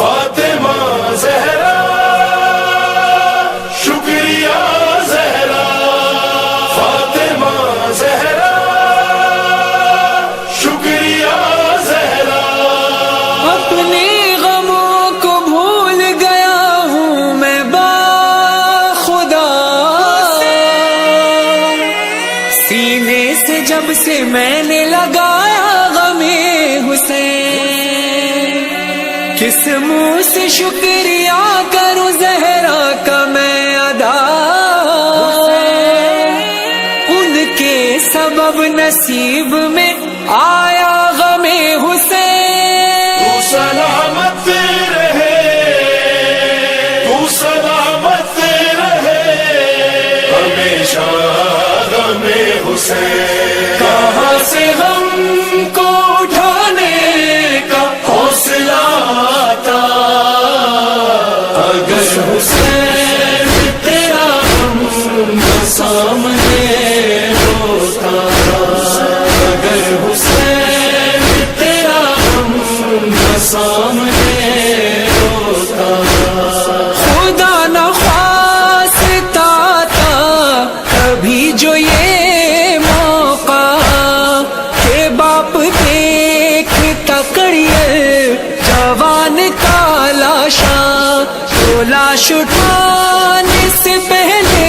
فاطمہ زہرا شکریہ زہرا، فاطمہ زہرا شکریہ زہرا۔ اپنے غموں کو بھول گیا ہوں میں باخدا، سینے سے جب سے میں نے لگایا غمِ حسین، کس منہ سے شکریہ کروں زہرا کا میں ادا، ان کے سبب نصیب میں آیا غمِ حسین۔ تو سلامت رہے، تو سلامت رہے ہمیشہ غم حسین۔ کہاں سے ہم کو اٹھانے کا حوصلہ آتا، اگر حسین تیرا غم سامنے ہوتا، اگر حسین تیرا غم سامنے ہوتا۔ خدا نہ خواستہ تھا کبھی جو یہ موقع، کہ باپ دیکھتا کڑیے جوان کا لاشا، تو لاش اٹھانے سے پہلے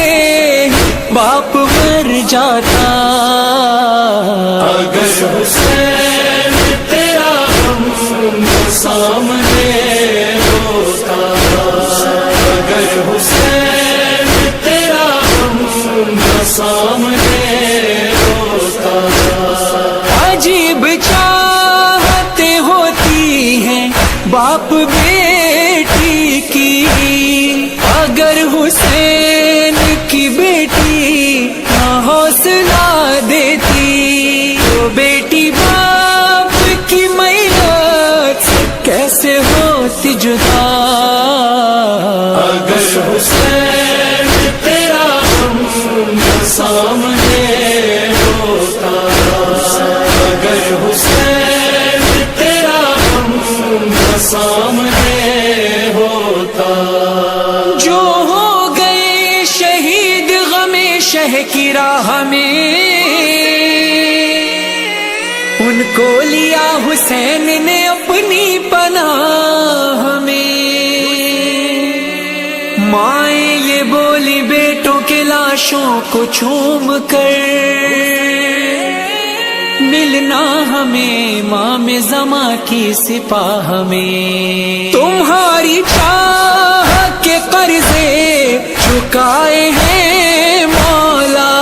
باپ مر جاتا، اگر حسین تیرا غم سامنے ہوتا، اگر حسین تیرا غم سامنے ہوتا۔ عجیب چاہتے ہوتی ہیں باپ بیٹی کی، اگر حسین کی بیٹی نہ حوصلہ دیتی، تو بیٹی باپ کی محنت سے کیسے ہوتی جدا، اگر حسین تیرا غم سامنے ہوتا، اگر حسین تیرا غم سامنے ہوتا۔ جو ہو گئے شہید غم شہ کی راہ میں، ان کو لیا حسین نے اپنی پناہ میں، مائیں یہ بولی بیٹوں کے لاشوں کو چوم کر، ملنا ہمیں امام زماں کی سپاہ میں، تمہاری چاہ کے قرضے چکائے ہیں مولا،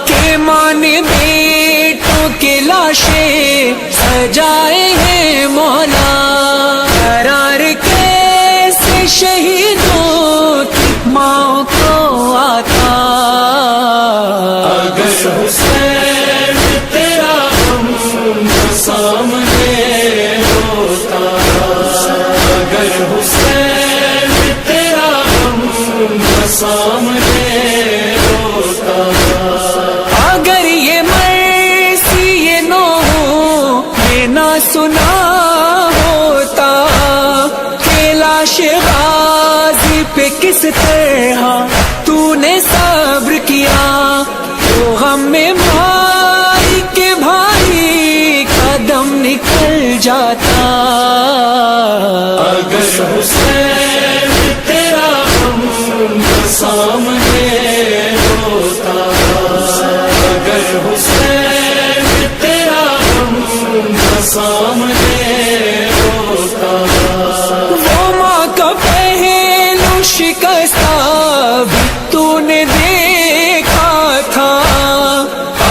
کہ ماں نے بیٹوں کے لاشیں سجائے ہیں مولا، قرار کیسے شہیدوں کی ماں کو آتا، اگر حسین تیرا غم سامنے ہوتا، اگر حسین تیرا غم سامنے ہوتا۔ اگر یہ مرسی یہ نو یہ نہ سنا ہوتا، کہ لاش غازی پہ کس طرح تو نے صبر کیا، تو غم میں بھائی کے بھائی کا دم نکل جاتا، اگر حسین تیرا غم سامنے ہوتا، اگر حسین تیرا غم سامنے ہوتا۔ وہ ماں کا پہلو شکستہ بھی تو نے دیکھا تھا،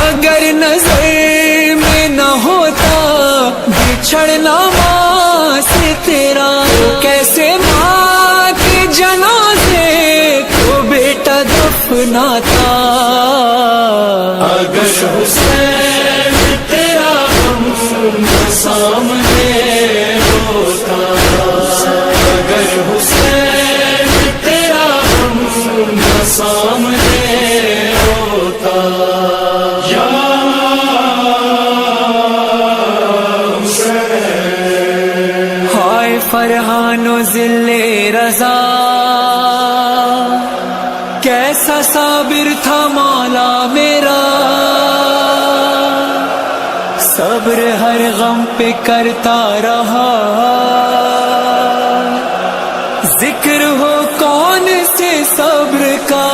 اگر نظر میں نہ ہوتا بچھڑنا ماں سے تیرا، کیسے ماں کے جنازے کو بیٹا دفناتا، اگر حسین تیرا غم سامنے ہوتا، اگر حسین تیرا غم سامنے ہوتا۔ یا ہائے فرحان صبر ہر غم پہ کرتا رہا، ذکر ہو کون سے صبر کا،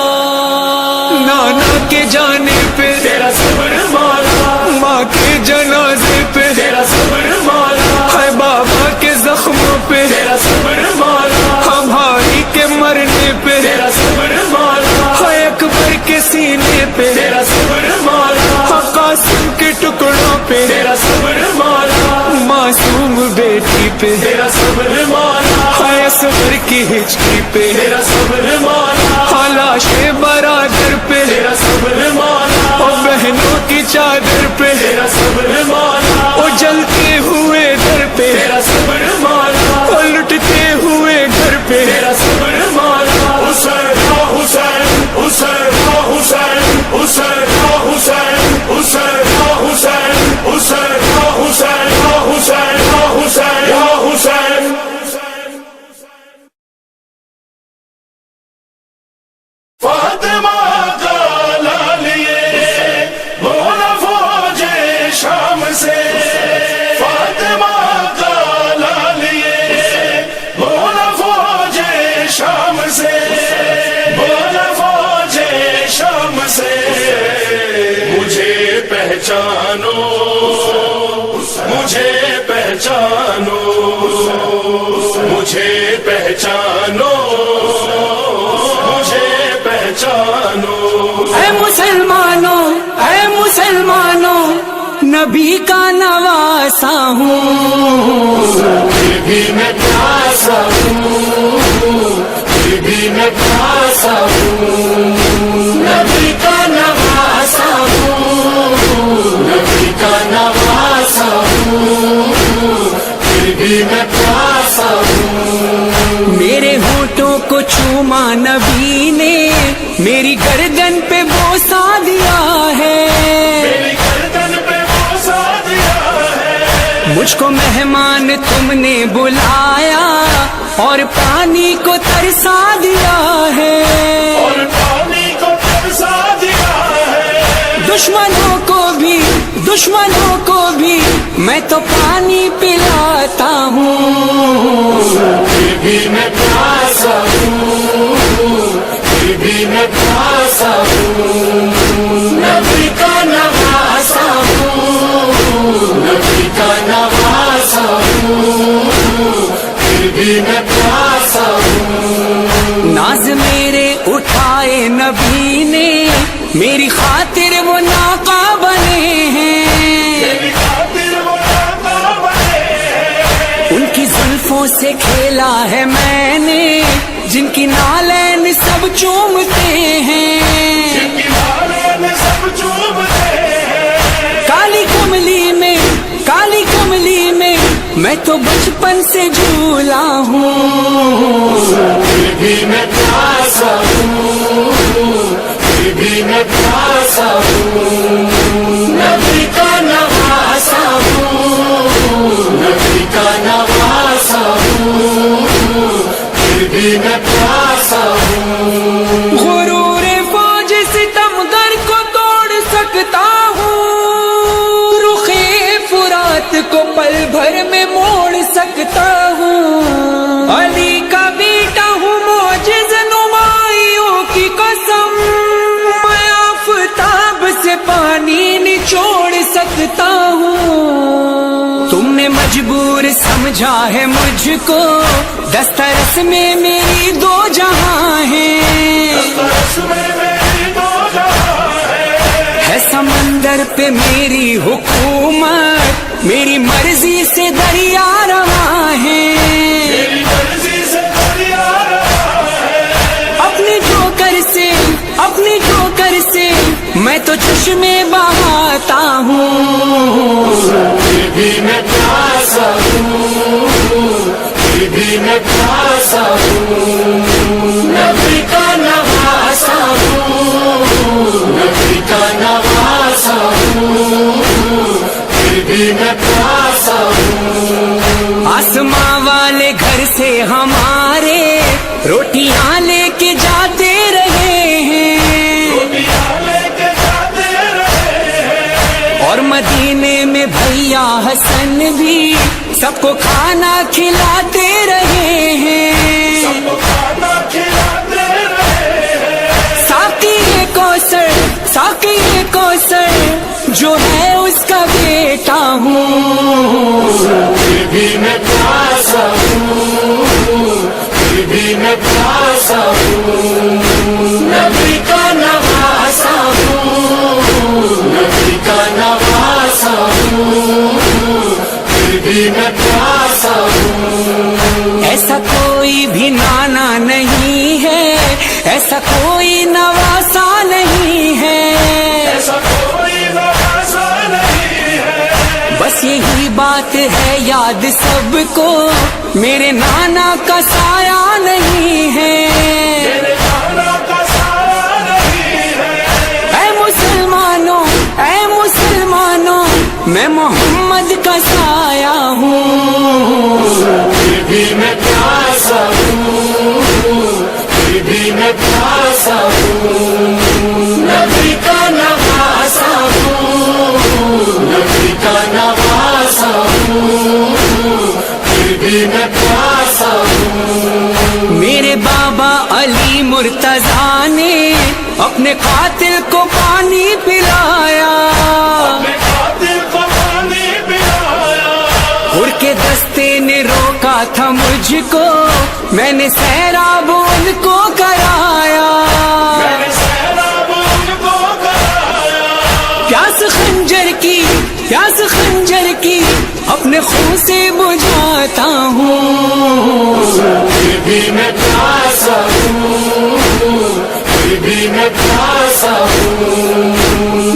نانا کے جانے پہ تیرا صبر مولا، ماں کے جنازے پہ تیرا صبر مولا، ہے بابا کے زخموں پہ تیرا صبر مولا، ہم بھائی کے مرنے پہ تیرا صبر مولا، ہے اکبر کے سینے پہ تیرا صبر مولا، ہے قاسم کے ٹکڑوں پہ تیرا صبر مولا، معصوم بیٹی پہ تیرا صبر مولا، ہے اصغر کی ہچکی پہ تیرا صبر مولا، لاش برادر پہ تیرا صبر مولا، اور بہنوں کی چادر پہ تیرا صبر مولا، وہ جلتے ہوئے در پہ تیرا صبر مولا، وہ لٹتے ہوئے گھر پہ تیرا صبر مولا، حسین یا حسین، حسین یا حسین، حسین یا حسین، حسین یا حسین، حسین یا حسین، یا حسین یا حسین یا حسین۔ فاطمہ کا لال یہ بولا فوج شام سے، فاطمہ کا لال یہ بولا فوج شام سے، بولا فوج شام سے، مجھے پہچانو، مجھے پہچانو، مجھے پہچانو، مجھے پہچانو۔ اے مسلمانوں، اے مسلمانوں، نبی کا نواسا ہوں، پھر بھی میں پیاسا ہوں، پھر بھی میں پیاسا ہوں، نبی کا نواسا ہوں، نبی کا نواسا ہوں، پھر بھی میں پیاسا ہوں۔ میرے ہونٹوں کو چوما نبی نے، میری گردن پہ بوسا دیا ہے، میری گردن پہ بوسا دیا ہے، مجھ کو مہمان تم نے بلایا اور پانی کو ترسا دیا ہے، اور پانی کو ترسا دیا ہے، دشمنوں کو بھی میں تو پانی پلاتا ہوں، پھر بھی میں پیاسا ہوں، پھر بھی میں پیاسا ہوں، نبی کا نواسا ہوں، نبی کا نواسا ہوں، پھر بھی میں پیاسا ہوں۔ ناز میرے اٹھائے نبی نے، میری خاطر وہ ناقہ بنے ہیں، میری خاطر وہ ناقہ بنے ہیں، ان کی زلفوں سے کھیلا ہے میں نے، جن کی نالین سب چومتے ہیں، جن کی نالین سب چومتے ہیں، کالی کملی میں میں تو بچپن سے جھولا ہوں، پھر بھی میں پیاسا ہوں، پھر بھی میں پیاسا ہوں، نبی کا نواسا ہوں، نبی کا نواسا ہوں، پھر بھی میں پیاسا ہوں۔ غرور فوج ستمگر کو توڑ سکتا ہوں، رخے فرات کو پل بھر میں موڑ سکتا ہوں، علی کا بیٹا ہوں معجز نمائیوں کی قسم، میں آفتاب سے پانی نچوڑ سکتا ہوں، تم نے مجبور سمجھا ہے مجھ کو، دسترس میں میری دو جہاں ہیں، دسترس میں میری دو جہاں ہے سمندر پہ میری حکومت، میری مرضی سے دریا رواں ہے، میری مرضی سے دریا رہا ہے، اپنی ٹھوکر سے میں تو چشمے بہاتا ہوں، پھر بھی میں پیاسا ہوں، پھر بھی میں پیاسا ہوں، نبی کا نواسا ہوں، نبی کا نواسا ہوں، پھر بھی میں پیاسا ہوں۔ آسماں والے گھر سے ہمارے روٹیاں لے کے جاتے رہے ہیں، روٹیاں لے کے جاتے رہے ہیں، اور مدینے میں بھیا حسن بھی سب کو کھانا کھلاتے رہے ہیں، سب کو کھانا کھلاتے رہے ہیں، ساقی کوثر، ساقی کوثر جو ہے اس کا بیٹا ہوں، پھر بھی میں پیاسا ہوں، پھر بھی میں پیاسا ہوں، نبی کا نواسا ہوں، نبی کا نواسا ہوں، پھر بھی میں پیاسا ہوں۔ ایسا کوئی بھی نانا نہیں ہے، ایسا کوئی نواسا نہیں ہے، ایسا کوئی نواسا نہیں ہے، بس یہی بات ہے یاد سب کو، میرے نانا کا سایہ نہیں ہے۔ میرے نانا کا سایہ نہیں ہے، اے مسلمانوں، اے مسلمانوں، میں محمد کا سایہ ہوں، پھر بھی میں پیاسا ہوں، پھر بھی میں پیاسا ہوں، نبی کا نواسا ہوں، نبی کا نواسا ہوں، پھر بھی میں پیاسا ہوں۔ میرے بابا علی مرتضیٰ نے اپنے قاتل کو پانی پلایا، اپنے قاتل کو پانی پلایا، اڑ کے دستے نے روکا تھا مجھ کو، میں نے سیراب ان کو کرایا، میں نے سیراب ان کو کرایا، پیاس خنجر کی، پیاس خنجر کی اپنے خون سے بجھاتا ہوں، پھر بھی میں پیاسا ہوں، پھر بھی میں پیاسا ہوں،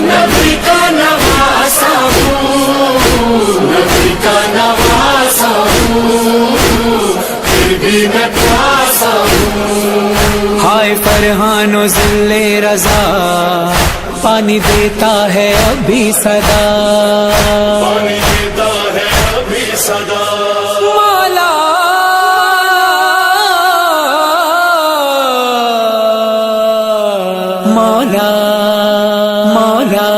نبی کا نواسا ہوں، نبی کا نواسا ہوں، پھر بھی میں پیاسا ہوں۔ ہائے فرحان و ذل رضا پانی دیتا ہے ابھی صدا، پانی دیتا ہے ابھی صدا، مولا مولا مولا،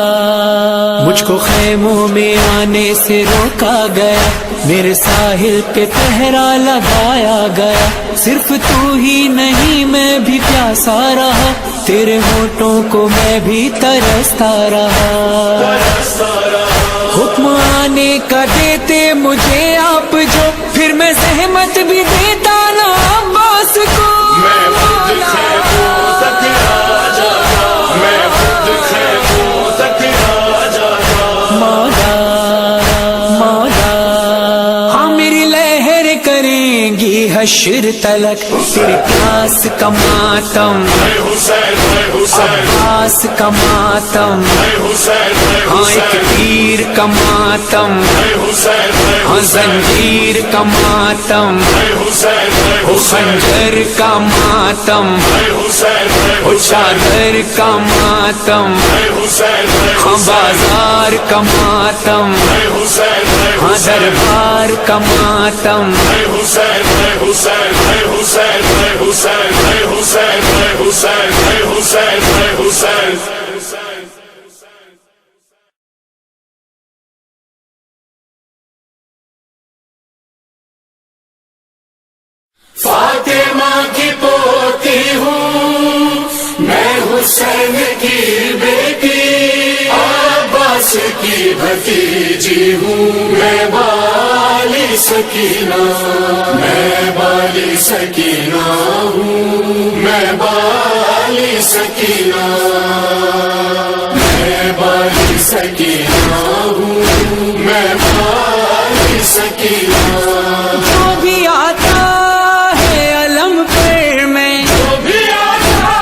مجھ کو خیموں میں آنے سے روکا گیا، میرے ساحل پہ پہرا لگایا گیا، صرف تو ہی نہیں میں بھی پیاسا رہا، تیرے ہونٹوں کو میں بھی ترستا رہا، برستا رہا، حکم آنے کا دیتے مجھے آپ جو، پھر میں زحمت بھی دیتا نا عباس کو، میں خود خیموں تک آ جاتا، میں خود خیموں تک آ جاتا، مولا مولا، ہاں میری لہر کریں گی حشر تلک، تیرے پیاس کا ماتم، اے حسین، اے حسین، عباس کا ماتم، اے حسین، اے ہاں ایک حسین، تیر کا ماتم، اے حسین، اے ہاں حسین، زنجیر کا ماتم، اے حسین، اے وہ حسین، خنجر کا ماتم، اے حسین، اے وہ حسین، چادر کا ماتم، اے حسین، اے ہاں حسین، بازار کا ماتم، اے حسین، اے ہاں حسین، دربار کا ماتم، اے حسین، اے حسین، اے حسین، اے حسین، اے حسین، اے حسین، اے حسین، اے حسین۔ فاطمہ کی پوتی ہوں میں، حسین کی بیٹی، عباس کی بھتیجی ہوں میں، بالی سکینہ، میں بالی سکینہ ہوں، میں بالی سکینہ، میں بالی سکینہ ہوں، میں بالی سکینہ، جو بھی آتا ہے علم پر میں، جو بھی آتا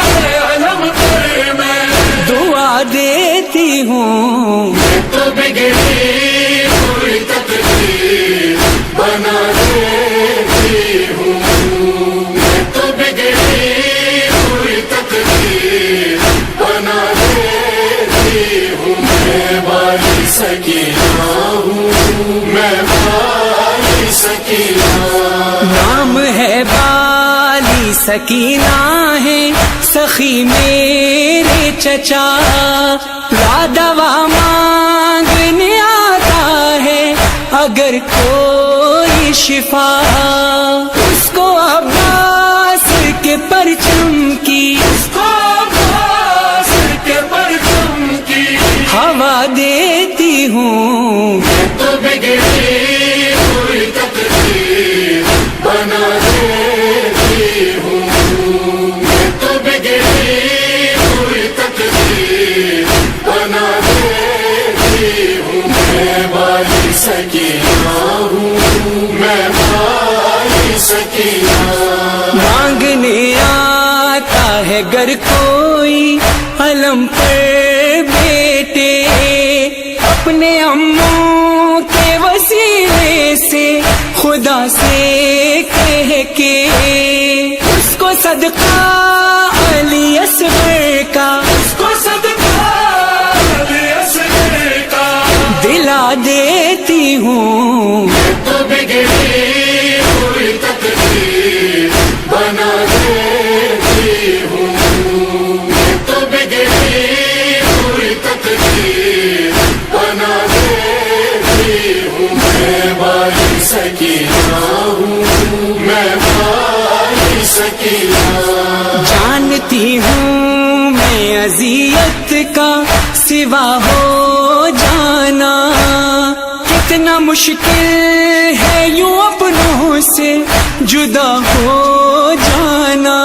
ہے علم پر میں، دعا دیتی ہوں، میں تو بگڑی ہوئی تقدیر بنا دیتی ہوں، میں تو بگڑی ہوئی تقدیر بنا دیتی ہوں، میں بالی سکینہ ہوں، میں بالی سکینہ، نام ہے بالی سکینہ ہے سخی میرے چچا، لا دوا مانگ اگر کوئی شفا، اس کو عباس کے پرچم کی، اس کو عباس کے پرچم کی ہوا دیتی ہوں، تو بگڑی ہوئی تقدیر بنا دیتی ہوں، میں تو بگڑی ہوئی تقدیر بنا دیتی ہوں، میں بالی سکینہ ہوں، میں بالی سکینہ۔ مانگنے آتا ہے گر کوئی علم پر بیٹے، اپنے اموں کے وسیلے سے خدا سے کہہ کے، اس کو صدقہ علی اصغر کا، اس کو صدقہ علی اصغر کا دلا دیتی ہوں، میں تو بگڑی ہوئی تقدیر بنا دیتی ہوں، میں تو بگڑی ہوئی تقدیر بنا دیتی ہوں، میں بالی سکینہ ہوں، میں بالی سکینہ۔ جانتی ہوں میں اذیت کا سوا ہو جانا، کتنا مشکل ہے یوں اپنوں سے جدا ہو جانا،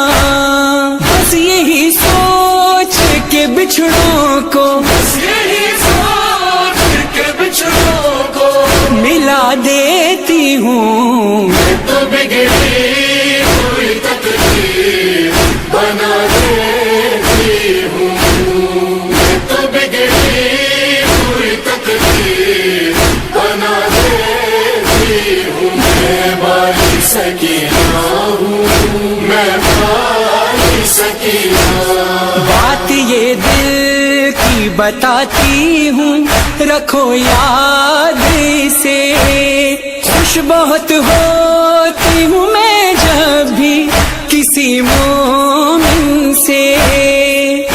بس یہی سوچ کے بچھڑوں کو، بس یہی سوچ کے بچھڑوں کو ملا دیتی ہوں، میں تو بگڑی ہوئی تقدیر بنا دیتی ہوں، میں تو بگڑی ہوئی تقدیر بنا دیتی ہوں، میں بالی سکینہ ہوں، میں بالی سکینہ۔ بات یہ دل کی بتاتی ہوں، رکھو یاد سے، خوش بہت ہوتی ہوں میں جب بھی کسی مومن سے،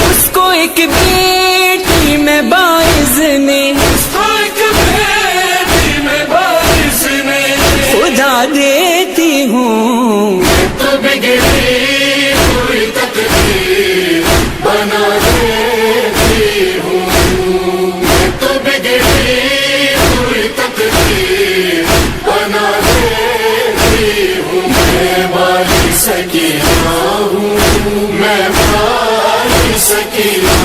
اس کو ایک بیٹی میں باعث نے، ایک بیٹی میں باعث نے خدا دیتی ہوں، میں تو بگڑی ہوئی تقدیر بنا دیتی ہوں، میں تو بگڑی ہوئی تقدیر بنا دیتی ہوں، میں بالی سکینہ ہوں، میں بالی سکینہ۔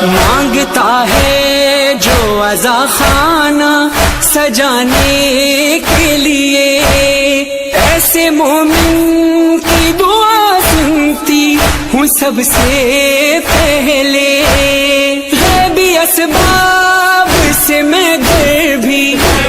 مانگتا ہے جو عزا خانہ سجانے کے لیے، ایسے مومن کی دعا سنتی ہوں سب سے پہلے، غیبی اسباب سے میں در بھی،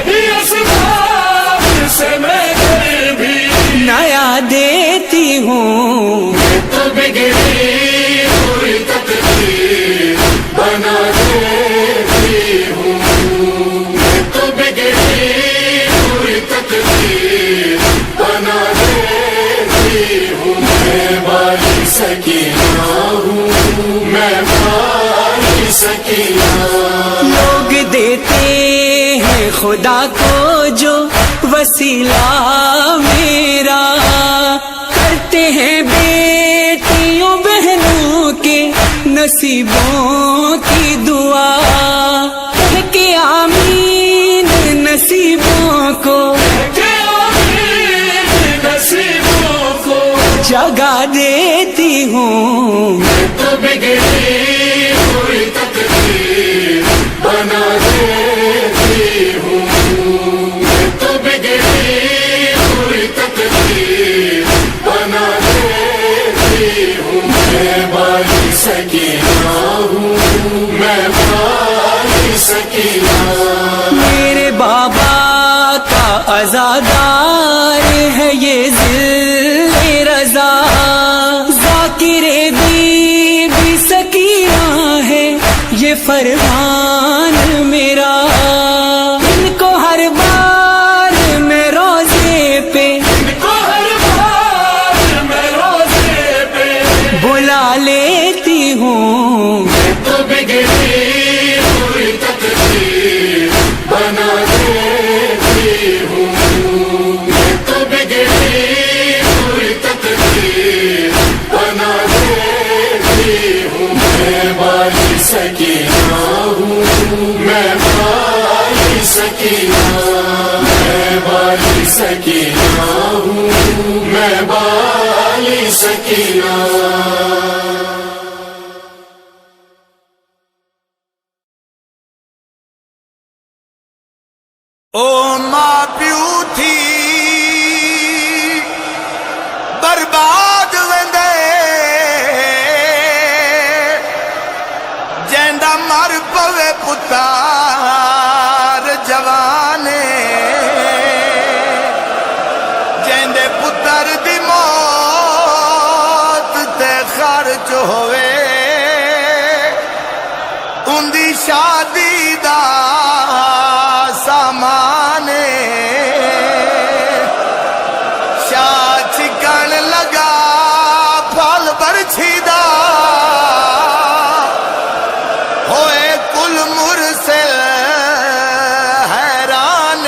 بھی اسباب سے میں گھر بھی نیا دیتی ہوں، میں تو بگڑی ہوئی تقدیر بنا دیتی ہوں، میں تو بگڑی ہوئی تقدیر بنا دیتی ہوں، میں بالی سکینہ ہوں، میں بالی سکینہ۔ لوگ دیتے ہیں خدا کو جو وسیلہ میرا، کرتے ہیں بیٹیوں بہنوں کے نصیبوں کی دعا، کہہ کے آمین نصیبوں کو نصیبوں کو جگا دیتی ہوں، میں تو بگڑی ہوئی تقدیر بنا دیتی ہوں، میں تو بگڑی ہوئی تقدیر بنا دیتی ہوں، میں بالی سکینہ ہوں، میں بالی سکینہ۔ میرے بابا کا عزادار ہے یہ ذل رضا، ذاکر دی بھی سکینہ ہے یہ فرمان میرا، ان کو ہر بار میں روزے پہ ہر بار میں روزے پہ بلا لیتی ہوں، میں تو بگڑی ہوئی تقدیر بنا دیتی ہوں، بالی سکینہ میں بالی سکینہ ہوں میں بالی سکینہ او ماں پیو تھی برباد ویندے جیندا مر پوے پتار جوانے جیندے پتر دی موت تے خرچ ہوئے ان دی شادی دا سامان شاہ چکن لگا پھل برچھی دا ہوئے کل مرسل حیران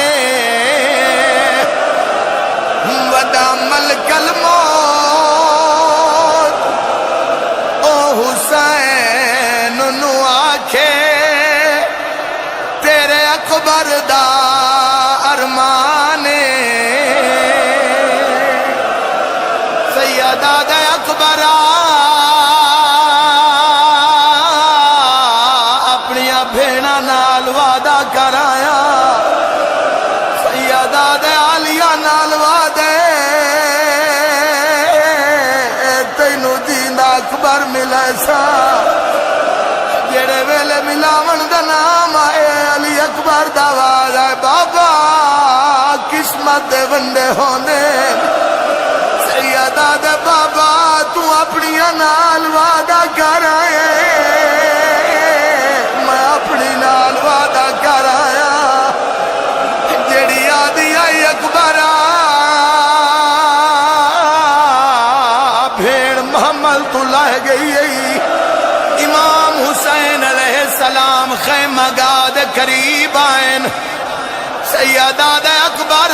ودا ملک الموت او حسین نو آکھے تیرے اکبر دا ارمان سیدہ دے اکبر اپنیا بھیڑا نال وعدہ کرایا سیدہ دے عالیہ نال وعدے تینو جیندہ اکبر ملے سا جڑے ویلے ملاون دا نام آئے علی اکبر دا آواز آئے بابا قسمت دے ونڈے ہونے سیدہ دے بابا تو اپنی نال وعدہ کر آئے میں اپنی نال وعدہ کر آیا جڑی آدھی آئی اکبر بھیڑ محمل تو لائے گئی امام حسین علیہ السلام خیمہ گاہ دے قریب آئین سیدہ دے اکبر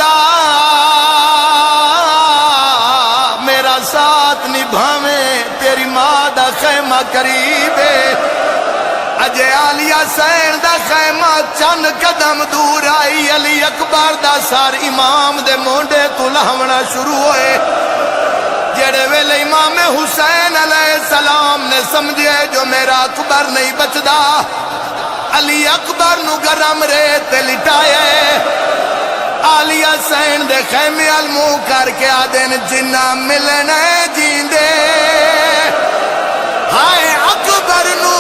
میرا ساتھ نبھاویں تیری ماں دا خیمہ قریب ہے اجے عالیہ سین دا خیمہ چند قدم دور آئی علی اکبر دا سار امام دے مونڈے تو لہونا شروع ہوئے جڑے ویلے امام حسین علیہ السلام نے سمجھے جو میرا اکبر نہیں بچدا علی اکبر نو گرم ریت لٹائے عالیہ سین دے خیمے المو کر کے آدن جنہ ملنے جیندے ہائے اکبر نو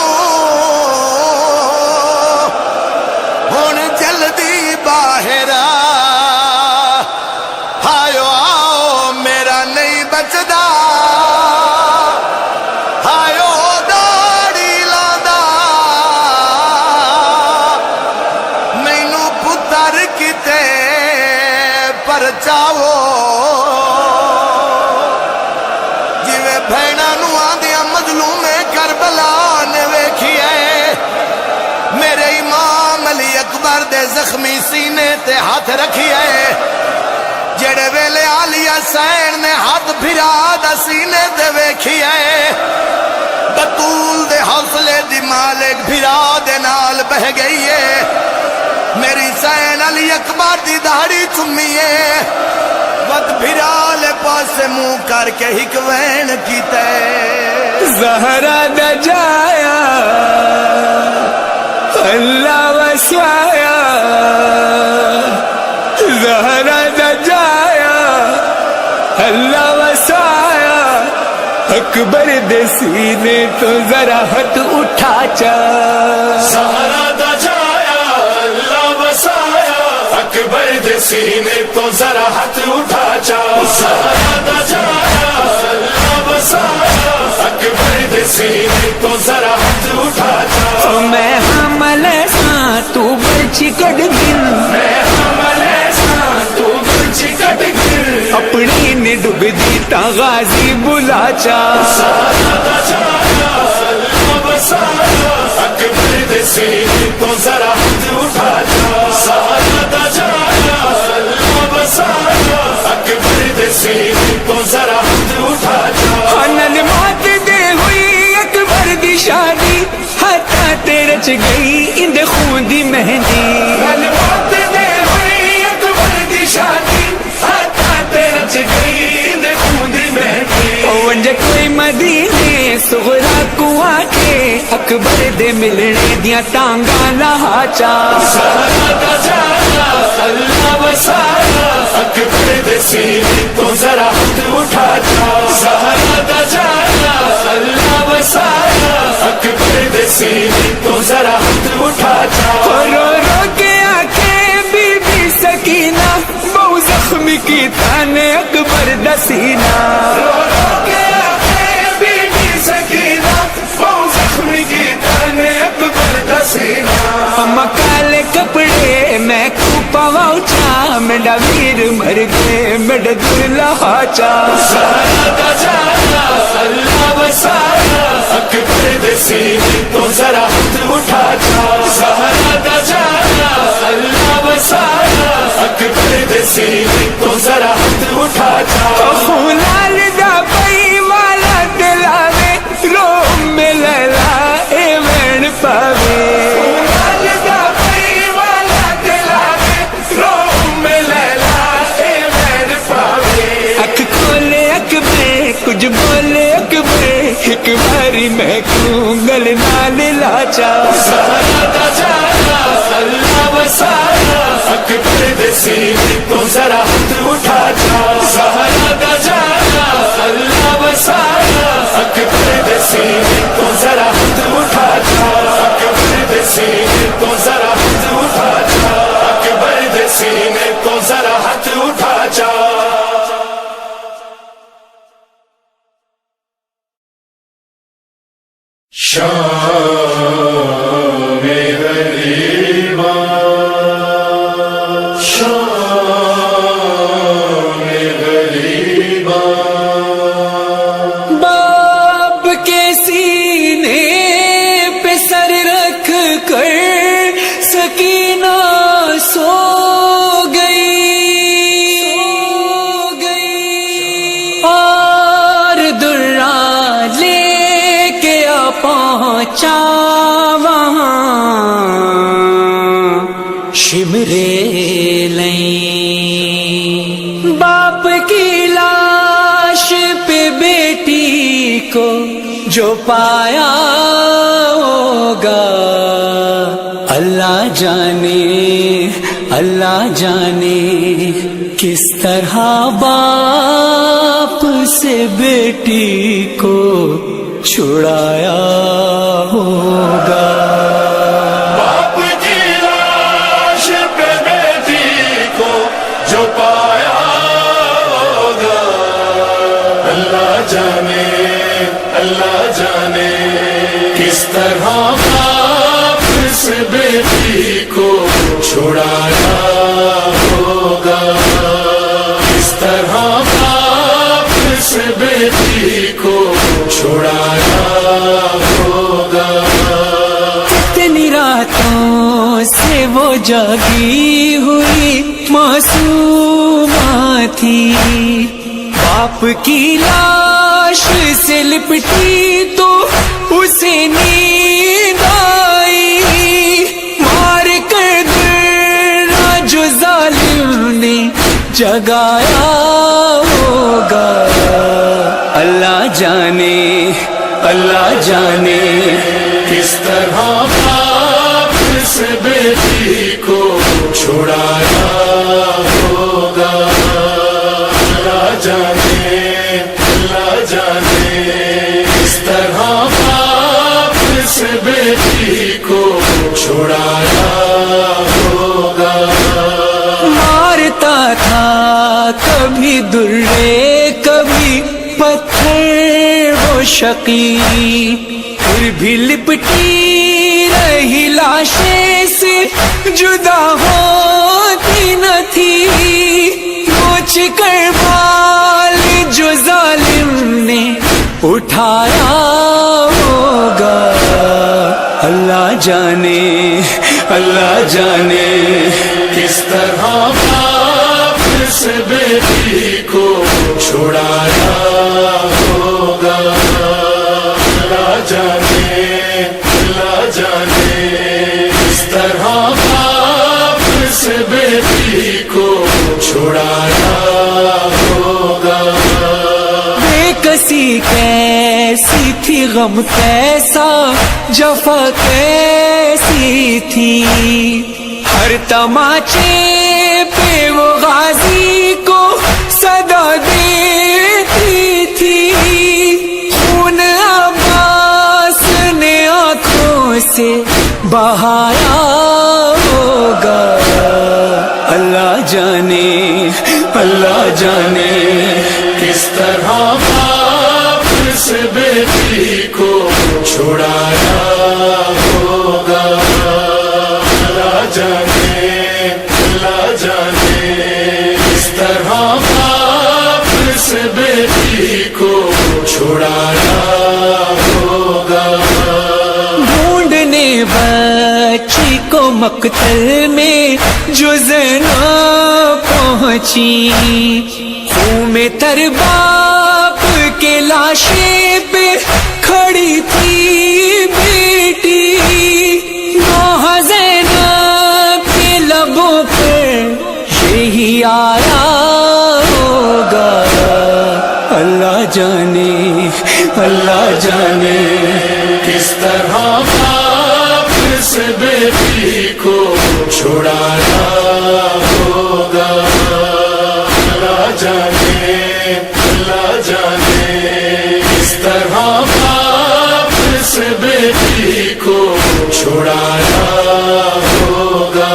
ہن جلدی باہر ہائیو آؤ میرا نہیں بچدا ہائیو داڑی لاندا مینو پتر کتے پرچاؤ جویں بھیڑاں نو آندیاں مظلومے کربلا نے ویکھیا میرے امام علی اکبر دے زخمی سینے تے ہاتھ رکھیا جڑے ویلے عالیہ سین نے ہاتھ پھرا دا سینے تے ویکھیا بطول دے حوصلے دی مالک بھرا دے نال بہ گئی ہے میری سین علی اکبر دی داڑھی چمی ہے وقت بھرا لے پاسے منہ کر کے ہکوین کیتے زہرا دا جایا اللہ وسوایا زہرا دا جایا اللہ وسوایا اکبر دے سینے تو ذرا ہاتھ اٹھا چا زہرا دا جایا اللہ وسایا اکبر دے سینے تو ذرا ہاتھ اٹھا چا زہرا دا جایا اللہ وسایا اکبر دے سینے تو ذرا ہاتھ اٹھا چا میں حمل ساں تو برچی کٹ گن میں حمل ساں تو برچی کٹ گر اپنی نے ڈب دیتا غازی بلا چا زہرا دا جایا اللہ وسایا اکبر دے سینے تو ذرا ہاتھ اٹھا چا زہرا دا جایا اللہ وسایا اکبر دے سینے تو ذرا ہاتھ اٹھا چا آنن مات دے ہوئی اکبر دی شادی ہاتھا تے رچ گئی اندے خون دی مہندی اکبر دے ملنے دیاں ٹانگاں لاہا چا زہرا دا جانا اللہ وسایا اکبر دے سینے تو ذرا ہاتھ اٹھا جا زہرا دا جانا اللہ وسایا اکبر دے سینے تو ذرا ہاتھ اٹھا جا رو رو کے آنکھیں بی بی سکینہ بہو زخمی کی تانے اکبر دا سینہ رو رو کے آنکھیں بی بی سکینہ بہو زخمی کی تانے اکبر دا سینہ اما کالے کپڑے میں کھوپا واؤچا میڈا ویر مر گئے میڈا دل لہا چا زہرا دا جانا اللہ وسایا اکبر دے سینے تو ذرا ہاتھ اٹھا جا زہرا دا جانا اللہ وسایا اکبر دے سینے تو ذرا ہاتھ اٹھا جا خونال دا پئی والا دلاوے رو میں لیلا اے وین پاوے خونال دا پئی والا دلاوے رو میں لیلا اے وین پاوے اک کھولے اکبر کچھ بولے اکبر ایک باری میں کیوں گل نال لاچا زہرا دا جانا اللہ وسایا اکبر دے سینے تو ذرا ہاتھ اٹھا جا زہرا دا جانا اللہ وسایا اکبر دے سینے تو ذرا ہاتھ اٹھا جا اکبر دے سینے تو ذرا ہاتھ اٹھا جا اکبر دے سینے تو ذرا ہاتھ اٹھا جا شام غریباں شام غریباں باپ کے سینے پہ سر رکھ کر سکینہ سو گئی اور درا لے کے پہنچا وہاں شمرے لیں باپ کی لاش پہ بیٹی کو جو پایا ہوگا اللہ جانے کس طرح باپ سے بیٹی کو چھڑایا ہوگا باپ کی لاش پہ بیٹی کو جو پایا ہوگا اللہ جانے کس طرح باپ سے بیٹی کو چھڑایا ہوگا کس طرح باپ سے بیٹی کو چھڑایا ہوگا کتنی راتوں سے وہ جاگی ہوئی معصومہ تھی باپ کی لاش سے لپٹی تو اسے نیند آئی مار کر درا جو ظالم نے جگایا ہوگا اللہ جانے کس طرح باپ سے بیٹی کو چھڑایا ہوگا اللہ جانے کس طرح باپ سے بیٹی کو چھڑایا ہوگا مارتا تھا کبھی درے کبھی پتھر وہ شقی پھر بھی لپٹی رہی لاشیں سے جدا ہوتی نہ تھی نوچ کر بال جو ظالم نے اٹھایا ہوگا اللہ جانے کس طرح باپ سے بیٹی کو چھڑایا ہوگا اللہ جانے کس طرح باپ سے بیٹی کو چھڑایا ہوگا بے کسی کیسی تھی غم کیسا جفا کیسی تھی، ہر تماچے پہ وہ غازی کو صدا دیتی تھی، خون عباس نے آنکھوں سے بہایا ہوگا، اللہ جانے اللہ جانے کس طرح باپ سے بیٹی کو چھڑایا ہوگا، اللہ جانے کس طرح باپ سے بیٹی کو چھڑایا ہوگا، ڈھونڈنے بچی کو مقتل میں جو زینب پہنچی، خون میں تر باپ کے لاشے پہ کھڑی تھی بیٹی، نوح زینب کے لبوں پر یہی آیا ہوگا، اللہ جانے کس طرح باپ سے بیٹی کو چھڑایا ہوگا، اللہ جانے کس طرح باپ سے بیٹی کو چھڑایا ہوگا،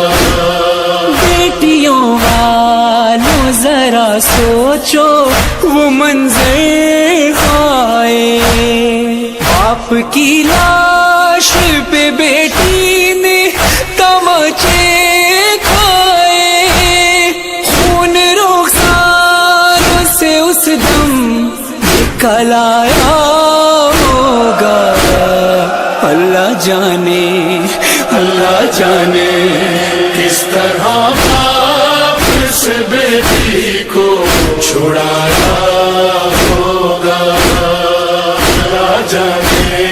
بیٹیوں والوں ذرا سوچو وہ منظر آئے، باپ کی لاش پہ بیٹی نے تماچے کھائے، خون رخساروں سے اس دم نکل آیا ہوگا، اللہ جانے کس طرح باپ سے بیٹی کو چھڑایا ہوگا، اللہ جانے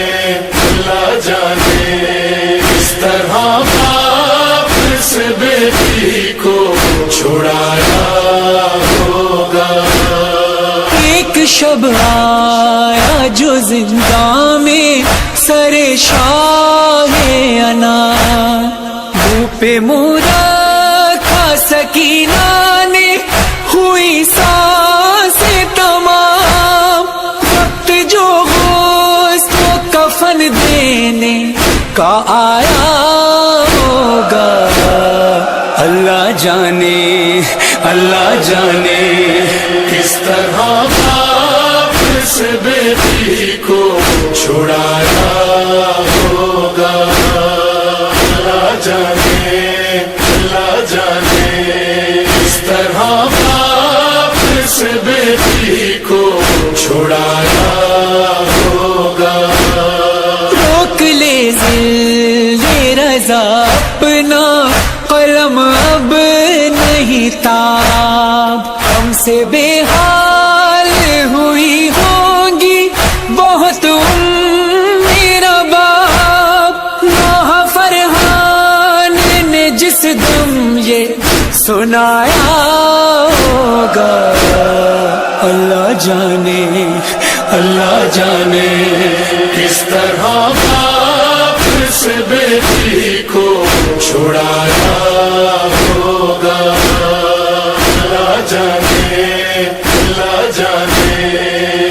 کس طرح باپ سے بیٹی کو چھڑایا ہوگا، ایک شب آیا جو زندہ میں سر شاہ انا، منہ پہ منہ رکھا سکینہ نے ہوئی سانسیں تمام، وقت جو غسل و کفن دینے کا آیا ہوگا، اللہ جانے کس طرح باپ سے بیٹی کو چھڑایا ہوگا، اللہ جانے کس طرح باپ سے بیٹی کو چھڑایا ہوگا، روک لے ذل رضا اپنا قلم اب نہیں تاب، ہم سے بے حال ہوئی ہوں گی بہت میرا باپ، نوح فرحان نے جس دم یہ سنایا ہوگا، اللہ جانے کس طرح باپ سے بیٹی کو چھڑایا ہوگا، اللہ جانے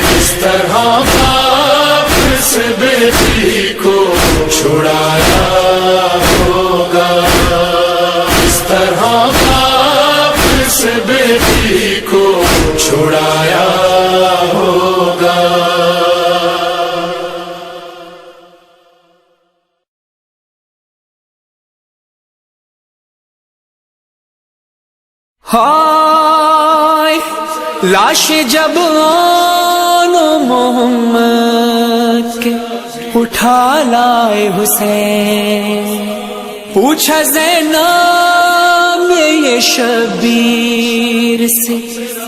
کس طرح باپ سے بیٹی کو چھڑایا ہوگا، کس طرح باپ سے بیٹی کو چھڑایا ہوگا، ہائے لاش جب آن محمد کے اٹھا لائے حسین، پوچھا زینب یہ شبیر سے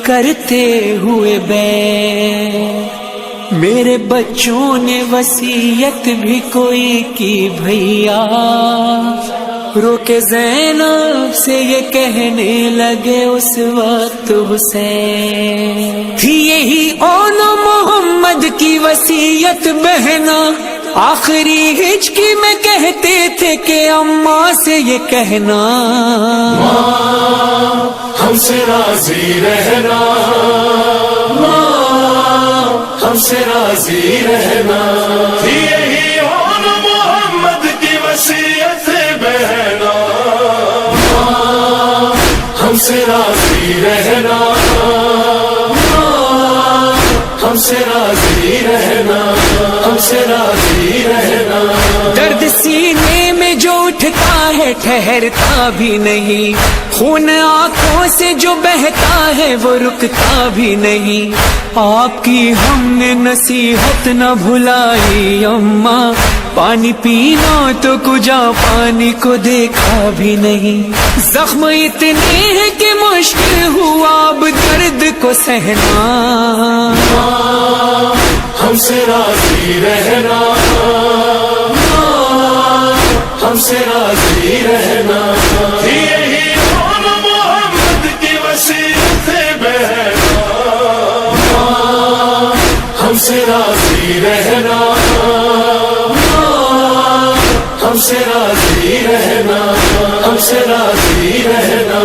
کرتے ہوئے بیعت، میرے بچوں نے وصیت بھی کوئی کی بھیا، رو کے زینب سے یہ کہنے لگے اس وقت حسین، تھی یہی اون محمد محمد کی وصیت بہنا آخری ہچکی میں کہتے تھے کہ اماں سے یہ کہنا ہم سے راضی رہنا، ہم سے راضی رہنا، یہی ہون محمد کی وصیت بہنا، ہم سے راضی رہنا، ہم سے راضی رہنا، ہم سے راضی رہنا۔ درد سینے میں جو اٹھتا ہے ٹھہرتا بھی نہیں، خون آنکھوں سے جو بہتا ہے وہ رکتا بھی نہیں، آپ کی ہم نے نصیحت نہ بھلائی اماں، پانی پینا تو کجا پانی کو دیکھا بھی نہیں، زخم اتنے ہیں کہ مشکل ہوا اب درد کو سہنا، ہم سے راضی رہنا، ہم سے راضی رہنا، یہی ہون محمد کی وصیت بہنا، ہم سے راضی رہنا، ہم سے راضی رہنا، ہم سے راضی رہنا۔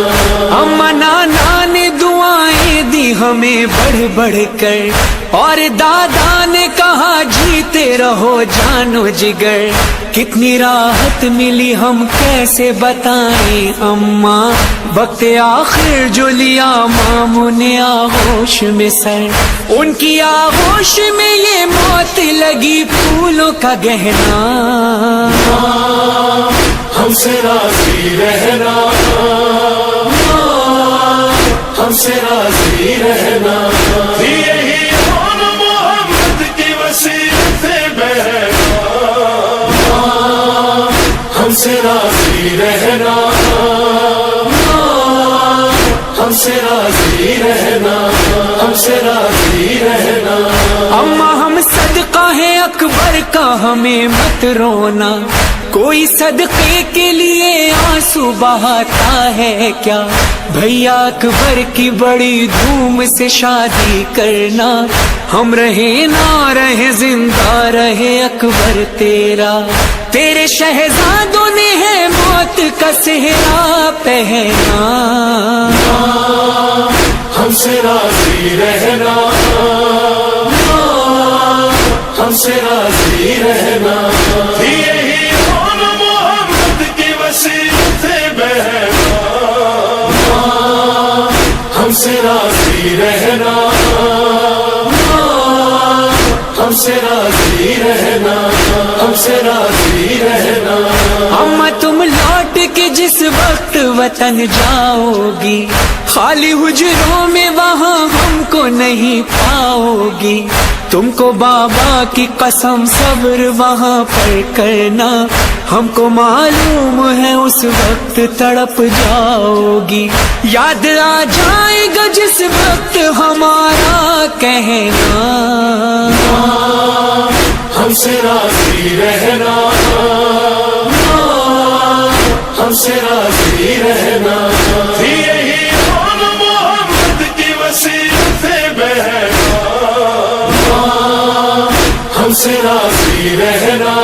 اماں نانا نے دعائیں دی ہمیں بڑھ بڑھ کر، اور دادا نے کہا جیتے رہو جانو جگر، کتنی راحت ملی ہم کیسے بتائیں اماں، وقت آخر جو لیا ماموں نے آغوش میں سر، ان کی آغوش میں یہ موت لگی پھولوں کا گہنا، ہم سے راضی رہنا، ہم سے راضی رہنا، یہی ہون محمد کی وصیت بہنا، ہم سے راضی رہنا، ہم سے راضی رہنا، ہم سے راضی رہنا۔ اماں ہم صدقہ ہے اکبر کا ہمیں مت رونا، کوئی صدقے کے لیے آنسو بہاتا ہے کیا، بھیا اکبر کی بڑی دھوم سے شادی کرنا، ہم رہے نہ رہے زندہ رہے اکبر تیرا، تیرے شہزادوں نے ہے موت کا صحرا پہنا، ہم سے راضی رہنا، ہم سے راضی رہنا، یہی ہون محمد کی وصیت بہنا، ہم سے راضی رہنا، ہم سے راضی رہنا، ہم سے راضی رہنا۔ اماں تم لوٹ کے جس وقت وطن جاؤ گی، خالی حجروں میں وہاں ہم کو نہیں پاؤ گی، تم کو بابا کی قسم صبر وہاں پر کرنا، ہم کو معلوم ہے اس وقت تڑپ جاؤ گی، یاد آ جائے گا جس وقت ہمارا کہنا، ہم سے راضی رہنا، ہم سے راضی رہنا، یہی ہون محمد کی وصیت بہنا، ہم سے راضی رہنا،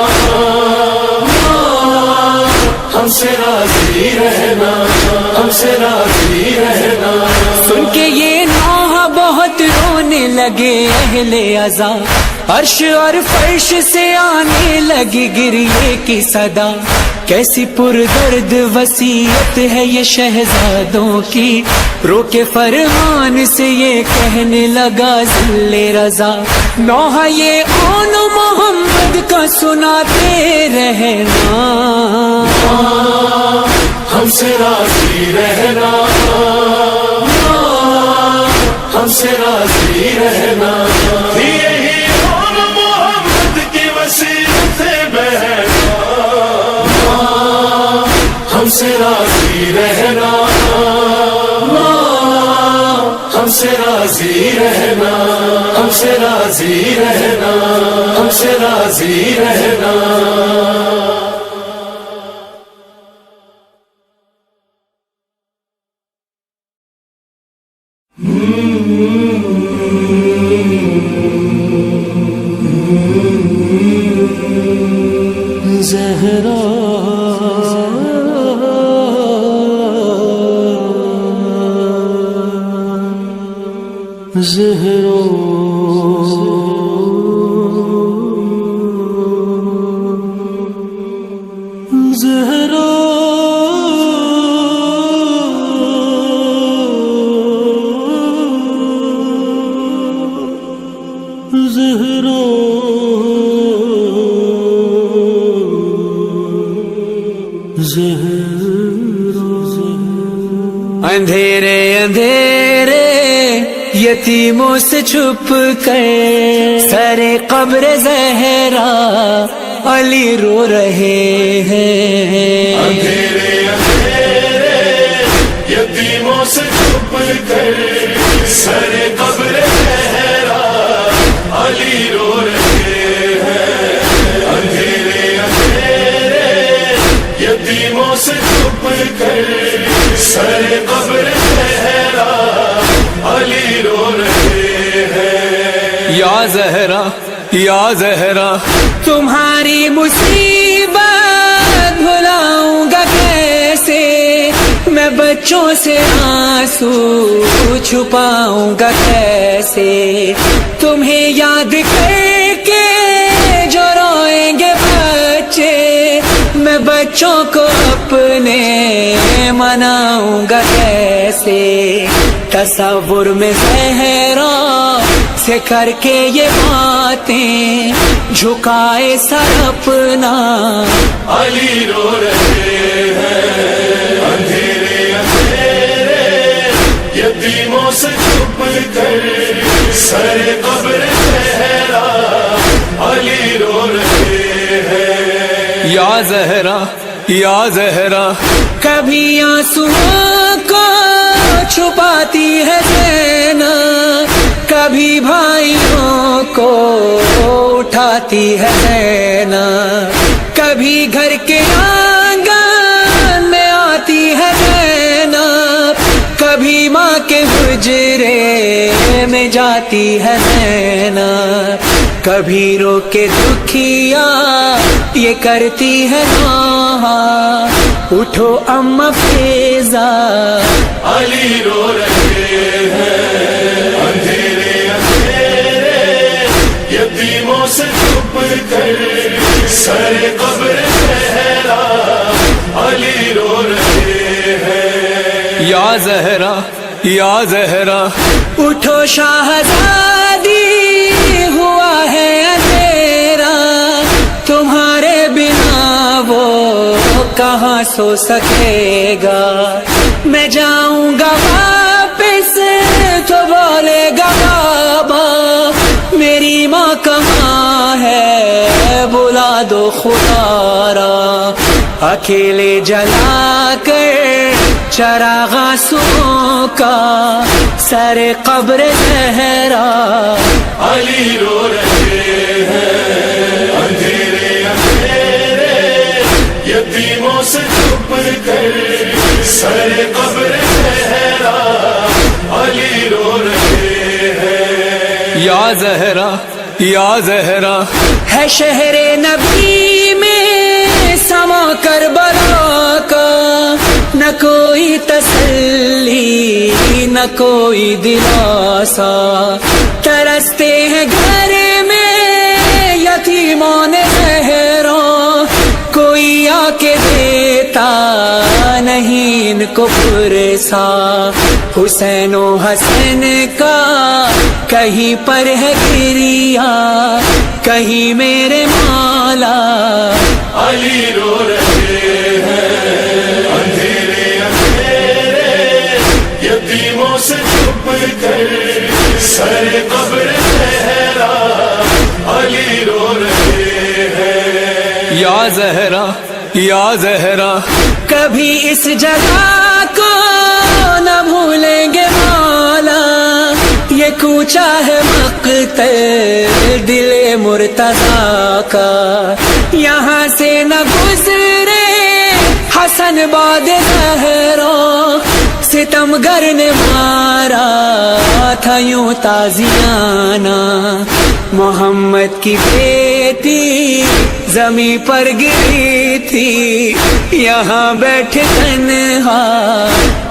ہم سے راضی رہنا، ہم سے راضی رہنا۔ سن کے یہ نوحہ بہت رونے لگے اہل عزا، عرش اور فرش سے آنے لگی گریے کی صدا، کیسی پردرد وصیت ہے یہ شہزادوں کی، رو کے فرمان سے یہ کہنے لگا ذل رضا، نوحہ یہ اون محمد کا سناتے رہنا، ہم سے راضی رہنا، ہم سے راضی رہنا، یہی ہون محمد کی وصیت بہنا، ہم سے راضی رہنا، ہم سے راضی رہنا، ہم سے راضی رہنا، ہم سے راضی رہنا۔ زہرا زہرا زہرا زہرا اندھیرے اندھیرے یتیموں سے چھپ کر سر قبر زہرا علی رو رہے ہیں. اندھیرے اندھیرے یتیموں سے چھپ کر سر قبر زہرا علی رو رہے ہیں. اندھیرے اندھیرے یتیموں سے چھپ کر سر قبر زہرا علی رو رہے ہیں. یا زہرا یا زہرا تمہاری مصیبت بھلاؤں گا کیسے میں بچوں سے آنسو چھپاؤں گا کیسے تمہیں یاد کر کے جو روئیں گے بچے میں بچوں کو اپنے مناؤں گا کیسے تصور میں زہرا سے کر کے یہ باتیں جھکائے سر اپنا علی رو رہے ہیں. اندھیرے اندھیرے یتیموں سے چھپ کر سر قبر زہرا علی رو رہے ہیں. یا زہرا یا زہرا کبھی آنسوؤں کو چھپاتی ہے زینب کبھی بھائیوں کو اٹھاتی ہے زینب کبھی گھر کے آنگن میں آتی ہے زینب کبھی ماں کے حجرے میں جاتی ہے زینب کبھی رو کے دکھیا یہ کرتی ہے نوحہ اٹھو اماں فیضا علی رو رہے ہیں. اندھیرے اندھیرے یتیموں سے چھپ کر سر قبر زہرا علی رو رہے ہیں. یا زہرا یا زہرا اٹھو شاہزادی ہوا ہے اندھیرا تمہارے بنا وہ کہاں سو سکے گا میں جاؤں گا واپس تو بولے گا بابا میری ماں کہاں ہے بلا دو خدا را اکیلے جلا کر چراغ آنسوؤں کا سر قبر زہرا علی رو رہے ہیں. اندھیرے اندھیرے یتیموں سے چھپ کر سر قبر زہرا علی رو رہے ہیں. یا زہرا یا زہرا ہے شہر نبی میں سما کربلا کا نہ کوئی تسلی نہ کوئی دلاسا ترستے ہیں گھر میں یتیمان زہرا کوئی آ کے دیتا نہیں ان کو پرسا حسین و حسن کا کہیں پر ہے گریا کہیں میرے مولا علی رو رہے ہیں. اندھیرے اندھیرے یتیموں سے چھپ کر سر قبر زہرا علی رو رہے ہیں. یا زہرا یا زہرا کبھی اس جگہ کو نہ بھولیں گے مولا یہ کوچا ہے مقتل دل مرتضیٰ کا یہاں سے نہ گزرے حسن باد زہرا ستمگر نے مارا تھا یوں تازیانہ، محمد کی بیٹی زمیں پر گری تھی، یہاں بیٹھے تنہا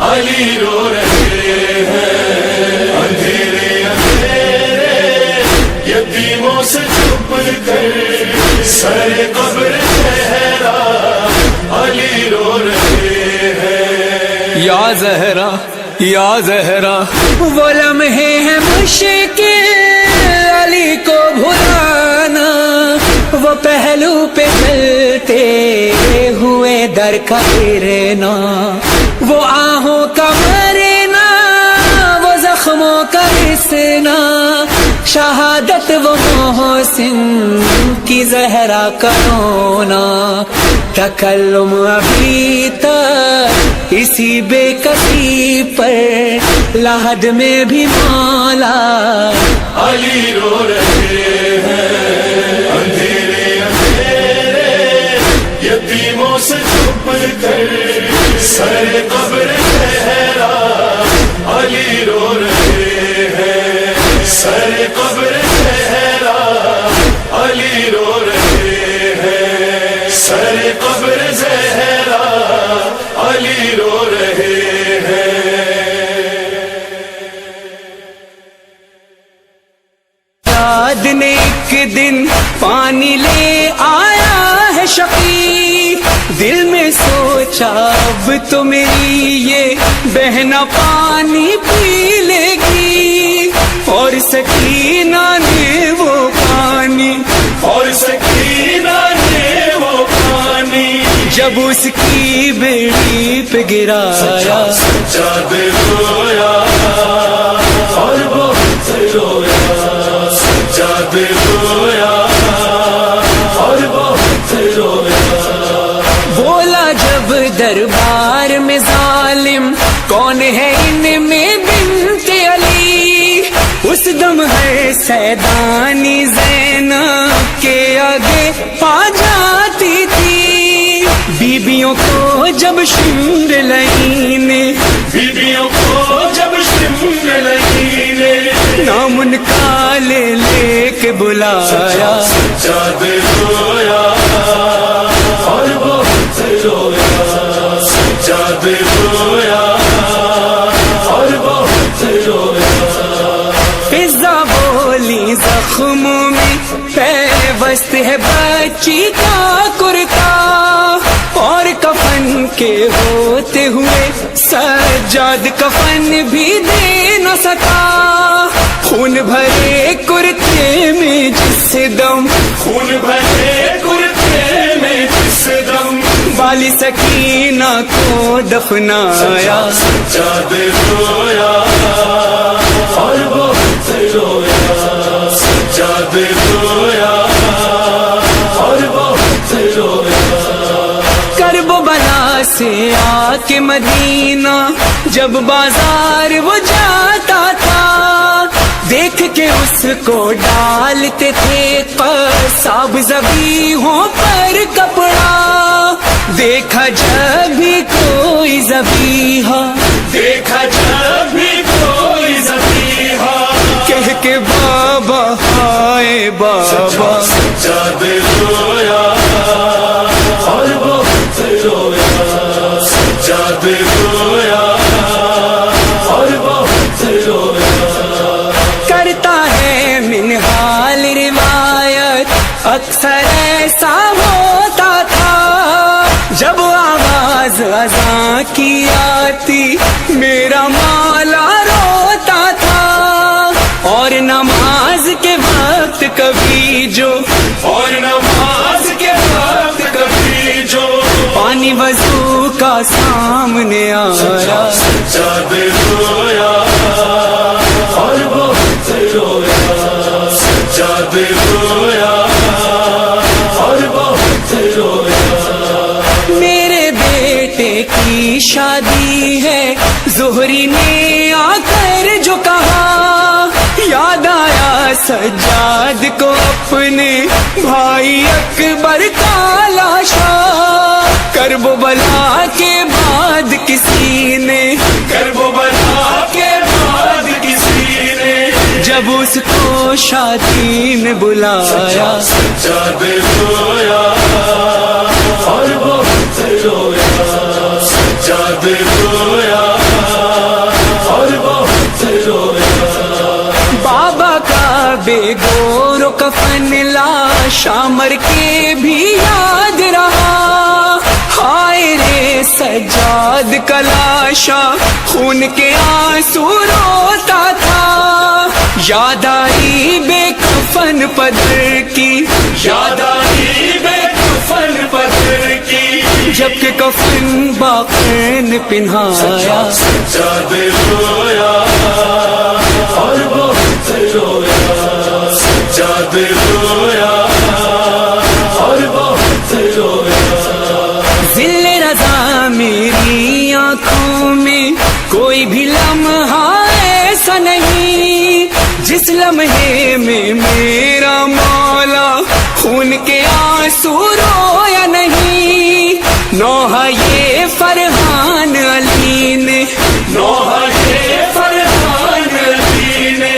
علی رو رہے ہیں، اندھیرے اندھیرے یتیموں سے چھپ کر سر قبر زہرا علی رو رہے ہیں۔ یا زہرا یا زہرا، وہ لمحے ہیں مشکل علی کو بھلانا، وہ پہلو پہ چلتے ہوئے در کا گرنا، وہ آہوں کا مرنا، وہ زخموں کا رسنا، شہادت وہ محسن کی زہرا کا رونا، تکلم ابھی تک اسی بے کسی پر، لحد میں بھی مولا علی رو رہے ہیں، اندھیرے اندھیرے یتیموں سے چھپ کر سر قبر زہرا علی رو رہے ہیں، سر قبر زہرا علی رو رہے ہیں، سر قبر زہرا علی رو رہے ہیں۔ یاد نے ایک دن پانی لے آیا ہے شقی، دل میں سوچا اب تو میری یہ بہنا پانی پی لے گی، اور سکینہ نے وہ پانی، اور سکینہ نے وہ پانی جب اس کی بیڑی پہ گرایا، سجاد رویا اور بہت رویا، سجاد رویا اور بہت رویا۔ بولا جب دربار میں ظالم کون ہے ان میں بنت علی، اس دم ہے سیدانی زینب کے آگے آ جاتی تھی، بیبیوں کو جب شمر لگینے، بیبیوں کو جب شمر لگینے، نام ان کا لے لے کے بلایا، سجاد رویا اور بہت رویا، سجاد رویا اور بہت رویا۔ فضا بولی زخموں میں پیوست ہے بچی کا کرتا، اور کفن کے ہوتے ہوئے سجاد کفن بھی دے نہ سکا، خون بھرے کرتے میں جس دم، خون بہے کرتے میں جس دم بالی سکینہ کو دفنایا، سجاد رویا اور بہت رویا، سجاد رویا اور بہت رویا۔ کرب و بلا سے آ کے مدینہ جب بازار وہ جاتا تھا، دیکھ کے اس کو ڈالتے تھے قصاب ذبیحوں پر کپڑا، دیکھا جب بھی کوئی ذبیحہ، دیکھا جب بھی کوئی ذبیحہ، کہہ کے بابا ہائے بابا، سجاد رویا اور بہت رویا، سجاد رویا اور بہت رویا۔ کرتا ہے منحال روایت اکثر ایسا ہوتا تھا، جب آواز اذان کی آتی میرا مولا روتا تھا، اور نماز کے وقت کبھی جو، اور نماز کے وقت کبھی جو پانی وضو کا سامنے آیا، سجاد رویا اور بہت رویا، سجاد رویا اور بہت رویا۔ میرے بیٹے کی شادی ہے، زہری نے آ کر جو کہا، یاد آیا سجاد کو اپنے بھائی اکبر کا لاشا، کرب و بلا کے بعد کسی نے، کرب و بلا کے بعد کسی نے جب اس کو شادی میں بلایا سجادے رویا اور بہت رویا سجادے رویا اور بہت رویا بابا کا بے گور و کفن لاشا مر کے بھی یاد رہا ہائے رے سجاد کا لاشا خون کے آنسو روتا تھا یاد آئی بے کفن پدر کی یاد آئی بے کفن پدر کی جبکہ کفن باقر نے پہنایا سجادے رویا اور بہت رویا سجادے رویا اور بہت رویا ذل رضا میری آنکھوں میں کوئی بھی لمحہ ایسا نہیں جس لمحے میں میرا مولا خون کے آنسو رویا نہیں نوحہ یہ فرحان علی نے نوحہ یہ فرحان علی نے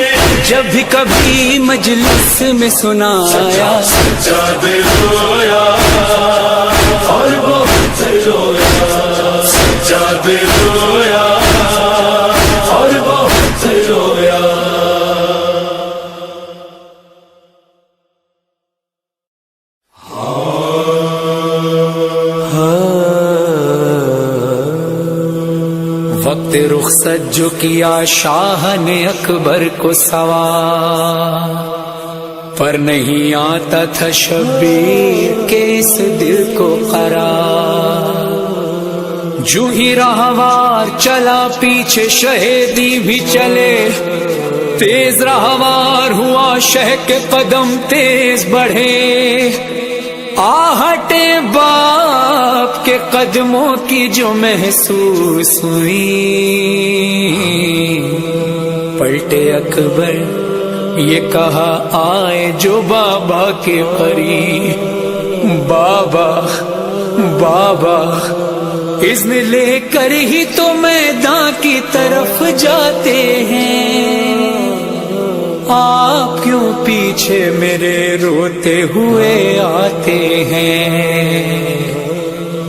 جب بھی کبھی مجلس میں سنایا سجادے رویا اور بہت رویا سجادے رویا اور بہت رویا وقت رخصت جو کیا شاہ نے اکبر کو سوار پر نہیں آتا تھا شبیر کے اس دل کو قرار جو ہی راہوار چلا پیچھے شہیدی بھی چلے تیز راہوار ہوا شہ کے قدم تیز بڑھے آہٹے باپ کے قدموں کی جو محسوس ہوئی پلٹے اکبر یہ کہا آئے جو بابا کے قریب بابا بابا اذن لے کر ہی تو میدان کی طرف جاتے ہیں آپ کیوں پیچھے میرے روتے ہوئے آتے ہیں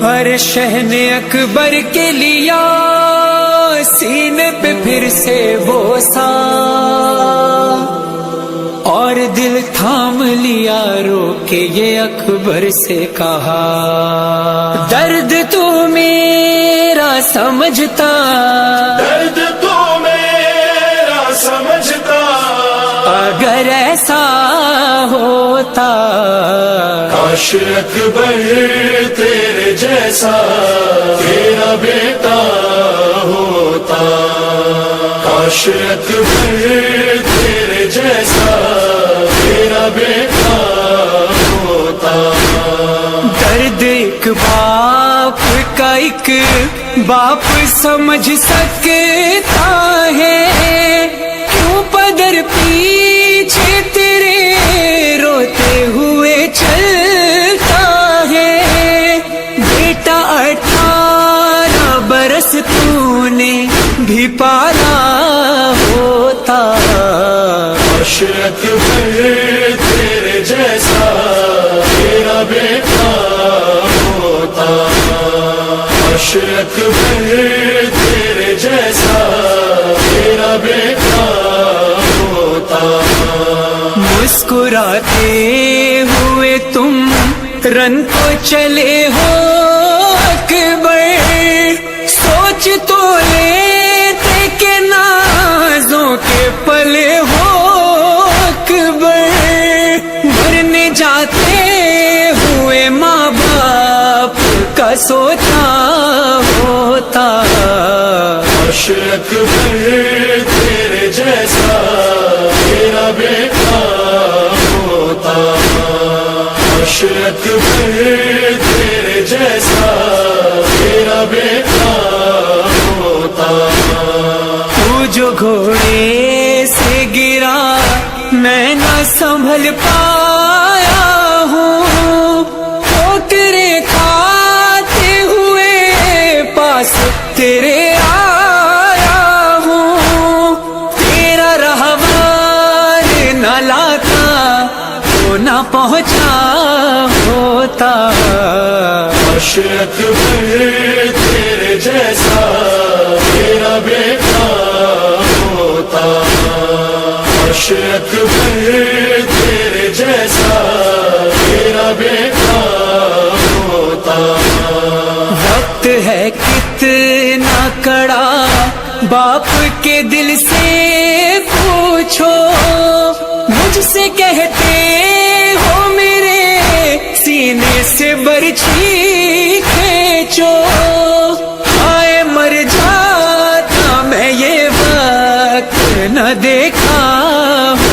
ہر شہ نے اکبر کے لیا سینے پہ پھر سے بوسا اور دل تھام لیا رو کے یہ اکبر سے کہا درد تو میرا سمجھتا درد تو میرا سمجھتا اگر ایسا ہوتا کاش اکبر تیرے جیسا تیرا بیٹا ہوتا کاش اکبر تیرے جیسا تیرا بیٹا ہوتا درد ایک باپ کا ایک باپ سمجھ سکتا ہے کیوں پدر پیچھے تیرے روتے ہوئے چلتا ہے بیٹا 18 برس تو نے بھی پالا ہوتا کاش اکبر تیرے جیسا تیرا بیٹا ہوتا کاش اکبر تیرے جیسا تیرا بیٹا ہوتا مسکراتے ہوئے تم رن کو چلے ہو اکبر سوچ تو لیتے کہ نازوں کے پلے ہو اکبر مرنے جاتے ہوئے ماں باپ کا سوچا ہوتا کاش اکبر تیرے جیسا تیرا بیٹا ہوتا کاش اکبر تیرے جیسا تیرا بیٹا ہوتا تو جو گھوڑے سے گرا میں نہ سنبھل پایا ہوں ٹھوکریں کھاتے ہوئے پاس تیرے آیا ہوں تیرا رہوار نہ پہنچا ہوتا. عرش اکبر تیرے جیسا میرا بیٹا ہوتا. عرش اکبر تیرے جیسا میرا بیٹا ہوتا. وقت ہے کتنا کڑا باپ کے دل سے پوچھو. مجھ سے کہتے ہو میرے سینے سے برچھی کھینچو. ہائے مر جاتا میں یہ وقت نہ دیکھا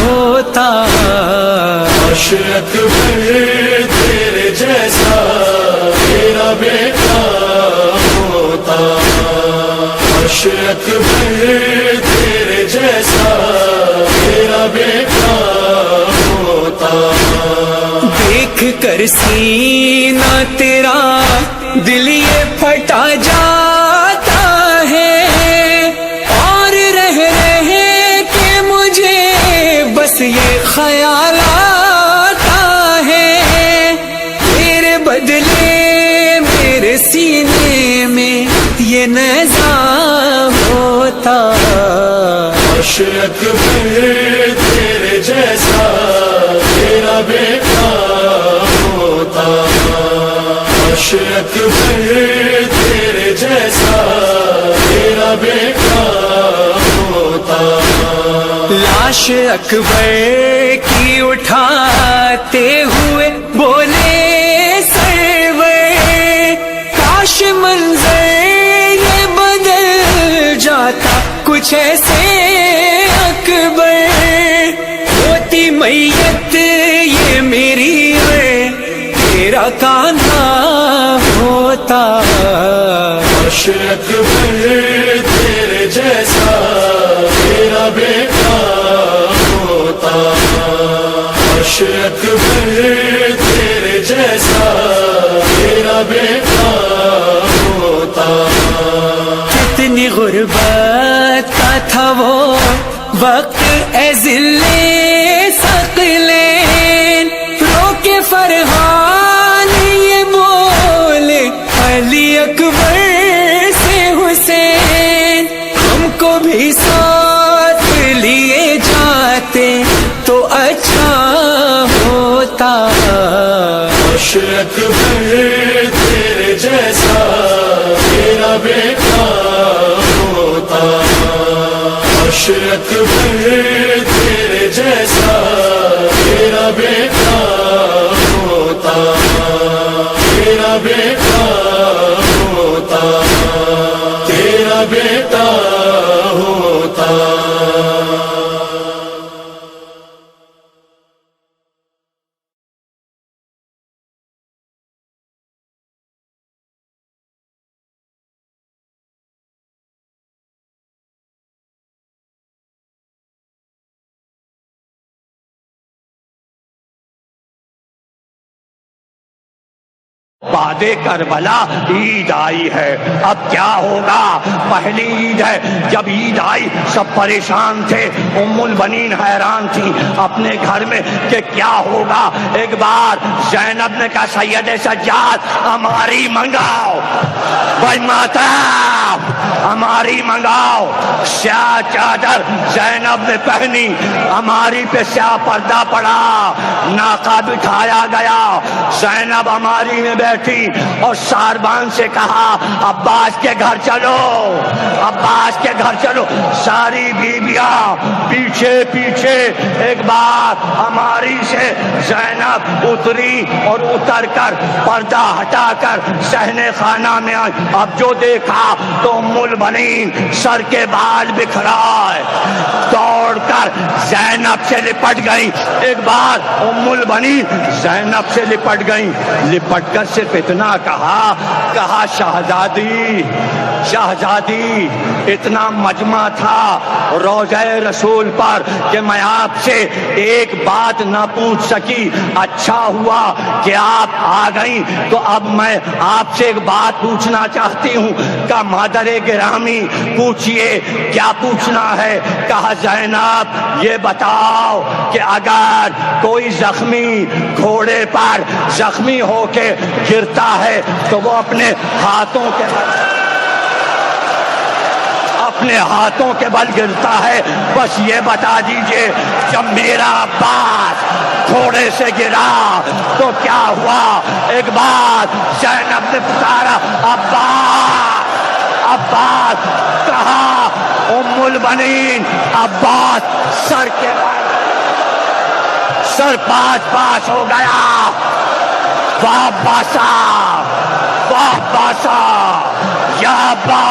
ہوتا. عرش اکبر تیرے جیسا میرا بیٹا ہوتا. عرش اکبر تیرے جیسا میرا بیٹا ہوتا. دیکھ کر سینہ تیرا دل یہ پھٹا جاتا ہے. اور رہ رہے کہ مجھے بس یہ خیال آتا ہے تیرے بدلے میرے سینے میں یہ نیزہ ہوتا. عرش اکبر تیرے جیسا میرا بیٹا ہوتا. عرش اکبر تیرے جیسا میرا بیٹا ہوتا. لاش اکبر کی اٹھاتے ہوئے بولے سرور کاش منظر یہ بدل جاتا کچھ ایسے اکبر. ہوتی میت یہ میری تیرا کانہا ہوتا. عرش اکبر تیرے جیسا میرا بیٹا ہوتا. عرش اکبر تیرے جیسا میرا بیٹا ہوتا. کتنی غربت کا تھا وہ وقت اے ذل ثقلین. رو کے فرحان یہ بولے علی اکبر سے حسین. ہم کو بھی ساتھ لیے جاتے تو اچھا ہوتا. عرش اکبر تیرے جیسا میرا بیٹا ہوتا. عرش اکبر تیرے جیسا میرا بیٹا ہوتا. میرا بیٹا ہوتا. تیرا بیٹا ہوتا. بعد کربلا عید آئی ہے. اب کیا ہوگا؟ پہلی عید ہے. جب عید آئی سب پریشان تھے. ام البنین حیران تھی اپنے گھر میں کہ کیا ہوگا. ایک بار زینب نے کہا سید سجاد ہماری منگاؤ. بھائی ماتا ہماری منگاؤ. سیاہ چادر زینب نے پہنی. ہماری پہ سیاہ پردہ پڑا. ناقہ بٹھایا گیا. زینب ہماری میں بیٹھی اور ساربان سے کہا عباس کے گھر چلو. عباس کے گھر چلو. ساری بیویاں پیچھے پیچھے. ایک بار ہماری سے زینب اتری اور اتر کر پردہ ہٹا کر صحن خانہ میں آئی. اب جو دیکھا تو ام البنین سر کے بال بکھرائے دوڑ کر زینب سے لپٹ گئی. ایک بار ام البنین زینب سے لپٹ گئی. لپٹ کر صرف اتنا کہا شہزادی شہزادی. اتنا مجمع تھا روضہ رسول پر کہ میں آپ سے ایک بات نہ پوچھ سکی. اچھا ہوا کہ آپ آ گئیں. تو اب میں آپ سے ایک بات پوچھنا چاہتی ہوں کا مادر گرامی پوچھئے کیا پوچھنا ہے؟ کہا زینب یہ بتاؤ کہ اگر کوئی زخمی گھوڑے پر زخمی ہو کے گرتا ہے تو وہ اپنے ہاتھوں کے بل گرتا ہے، بس یہ بتا دیجئے جب میرا عباس گھوڑے سے گرا تو کیا ہوا؟ ایک بار زینب نے پکارا عباس عباس، کہا ام البنین عباس سر پاس ہو گیا، واہ باسا یا با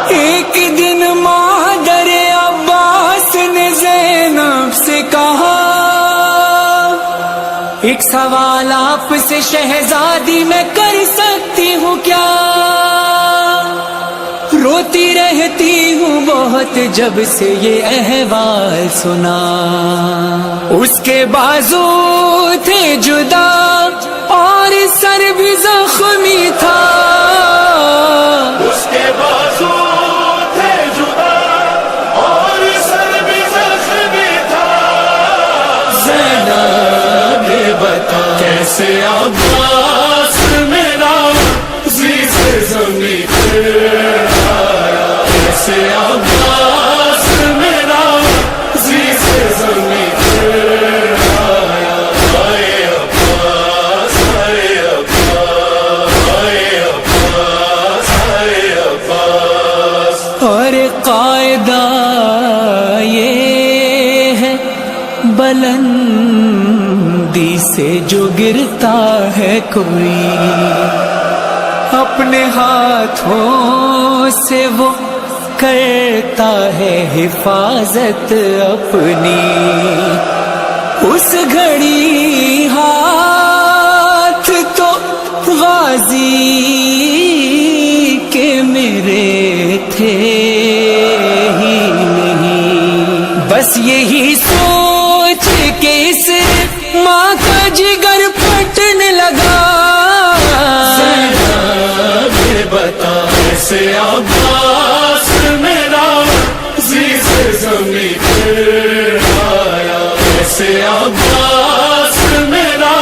ایک دن مادر عباس نے زینب سے کہا ایک سوال آپ سے شہزادی میں کر سکتی ہوں کیا؟ روتی رہتی ہوں بہت جب سے یہ احوال سنا، اس کے بازو تھے جدا اور سر بھی زخمی تھا، اس کے بازو تھے جدا اور سر بھی زخمی تھا۔ زینب بتا کیسے عباس میرا عزیز زمین پہ آیا، کیسے عباس میرا عزیز زمین پہ آیا، آئے عباس آئے عباس آئے عباس آئے عباس۔ اور قاعدہ یہ ہے بلندی سے جو گرتا ہے کوئی اپنے ہاتھوں سے وہ کرتا ہے حفاظت اپنی، اس گھڑی ہاتھ تو غازی کے میرے تھے ہی نہیں، بس یہی سوچ کے اس ماں کا جگر پھٹنے لگا۔ بتا کیسے عباس میرا عزیز زمین پہ آیا، کیسے عباس میرا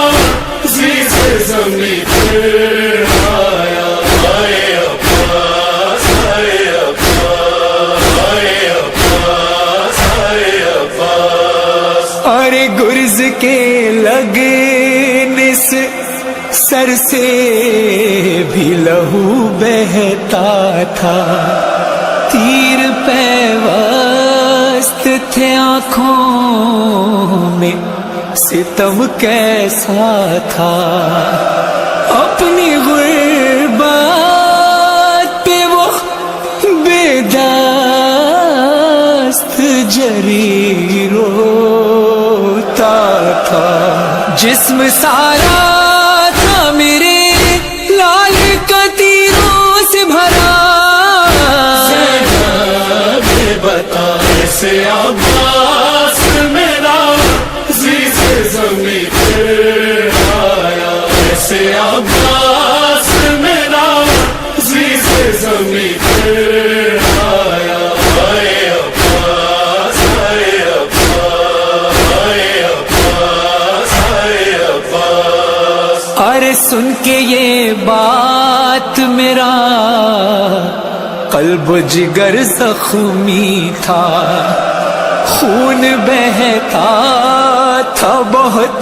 عزیز زمین پہ آیا، آئے عباس آئے عباس آئے عباس آئے عباس۔ اور گرز کے لگنے سے سر سے بھی لہو بہتا تھا، تیر پیوست تھے آنکھوں میں، ستم کیسا تھا، اپنی غربت پہ وہ بے دست جری روتا تھا، جسم سارا میرے لال کا تیروں سے بھرا۔ زینب بتا کیسے عباس میرا عزیز زمین پہ آیا، کیسے عباس میرا عزیز زمین پہ آیا، آئے عباس آئے عباس آئے عباس آئے عباس۔ اور سن کے یہ بات میرا قلب و جگر زخمی تھا، خون بہتا تھا بہت،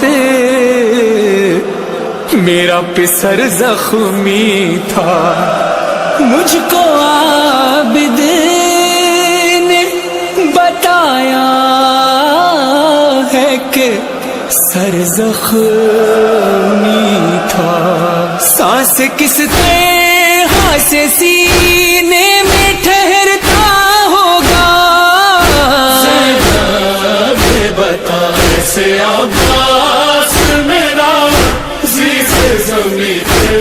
میرا پسر زخمی تھا، مجھ کو عابد نے بتایا ہے کہ سر زخمی تھا، سانس کس طرح سے سینے میں ٹھہرتا ہوگا۔ بتا کیسے عباس میرا عزیز زمین پہ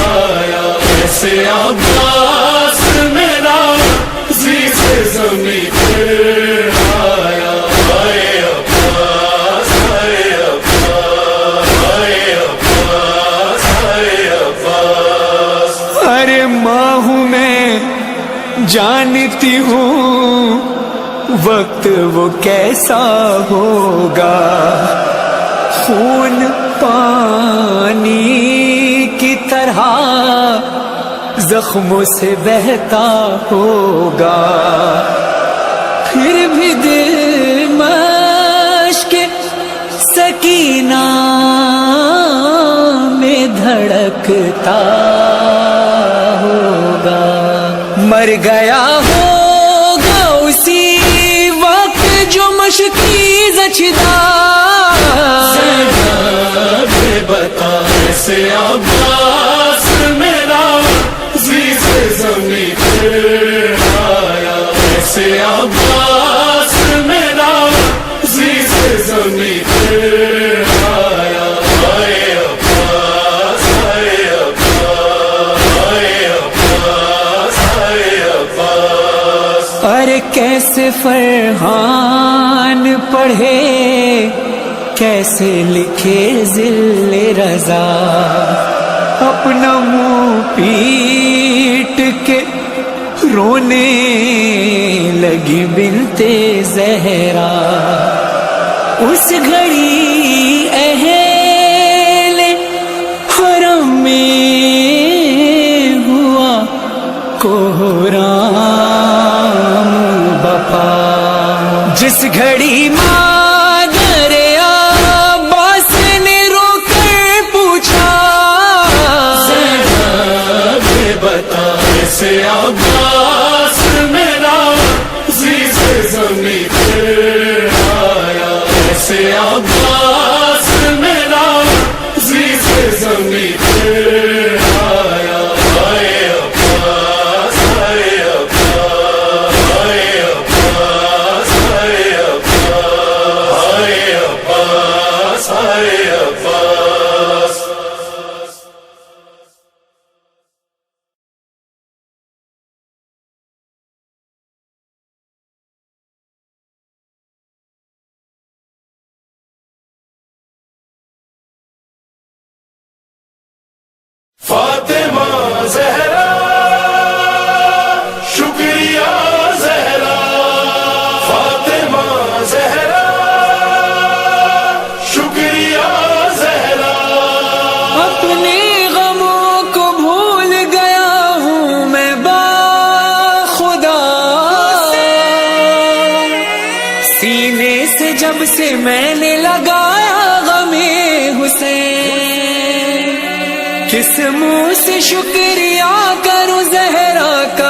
آیا، کیسے عباس میرا عزیز زمین پہ آیا، آئے عباس آئے عباس آئے عباس آئے عباس۔ جانتی ہوں وقت وہ کیسا ہوگا، خون پانی کی طرح زخموں سے بہتا ہوگا، پھر بھی دل مشق سکینہ میں دھڑکتا ہوگا، مر گیا ہوگا اسی وقت جو مشکی زچدا، بتا سے عباس میرا عزیز زمین پہ آیا، ایسے عباس میرا عزیز زمین پہ آیا، آئے عباس آئے عباس آئے عباس آئے عباس۔ ارے کیسے فرحان پڑھے، کیسے لکھے ذل رضا، اپنا منہ پیٹ کے رونے لگی بنت زہرا، اس گھڑی اہل حرم میں ہوا کوہرام بپا، جس گھڑی سے عباس میرا عزیز زمین پہ آیا، ایسے عباس میرا عزیز زمین پہ آیا، آئے عباس آئے عباس آئے عباس آئے عباس آئے عباس آئے عباس۔ فاطمہ زہرا شکریہ زہرا، فاطمہ زہرا شکریہ زہرا، اپنے غموں کو بھول گیا ہوں میں باخدا، سینے سے جب سے میں نے لگایا غم حسین، کس منہ سے شکریہ کروں زہرا کا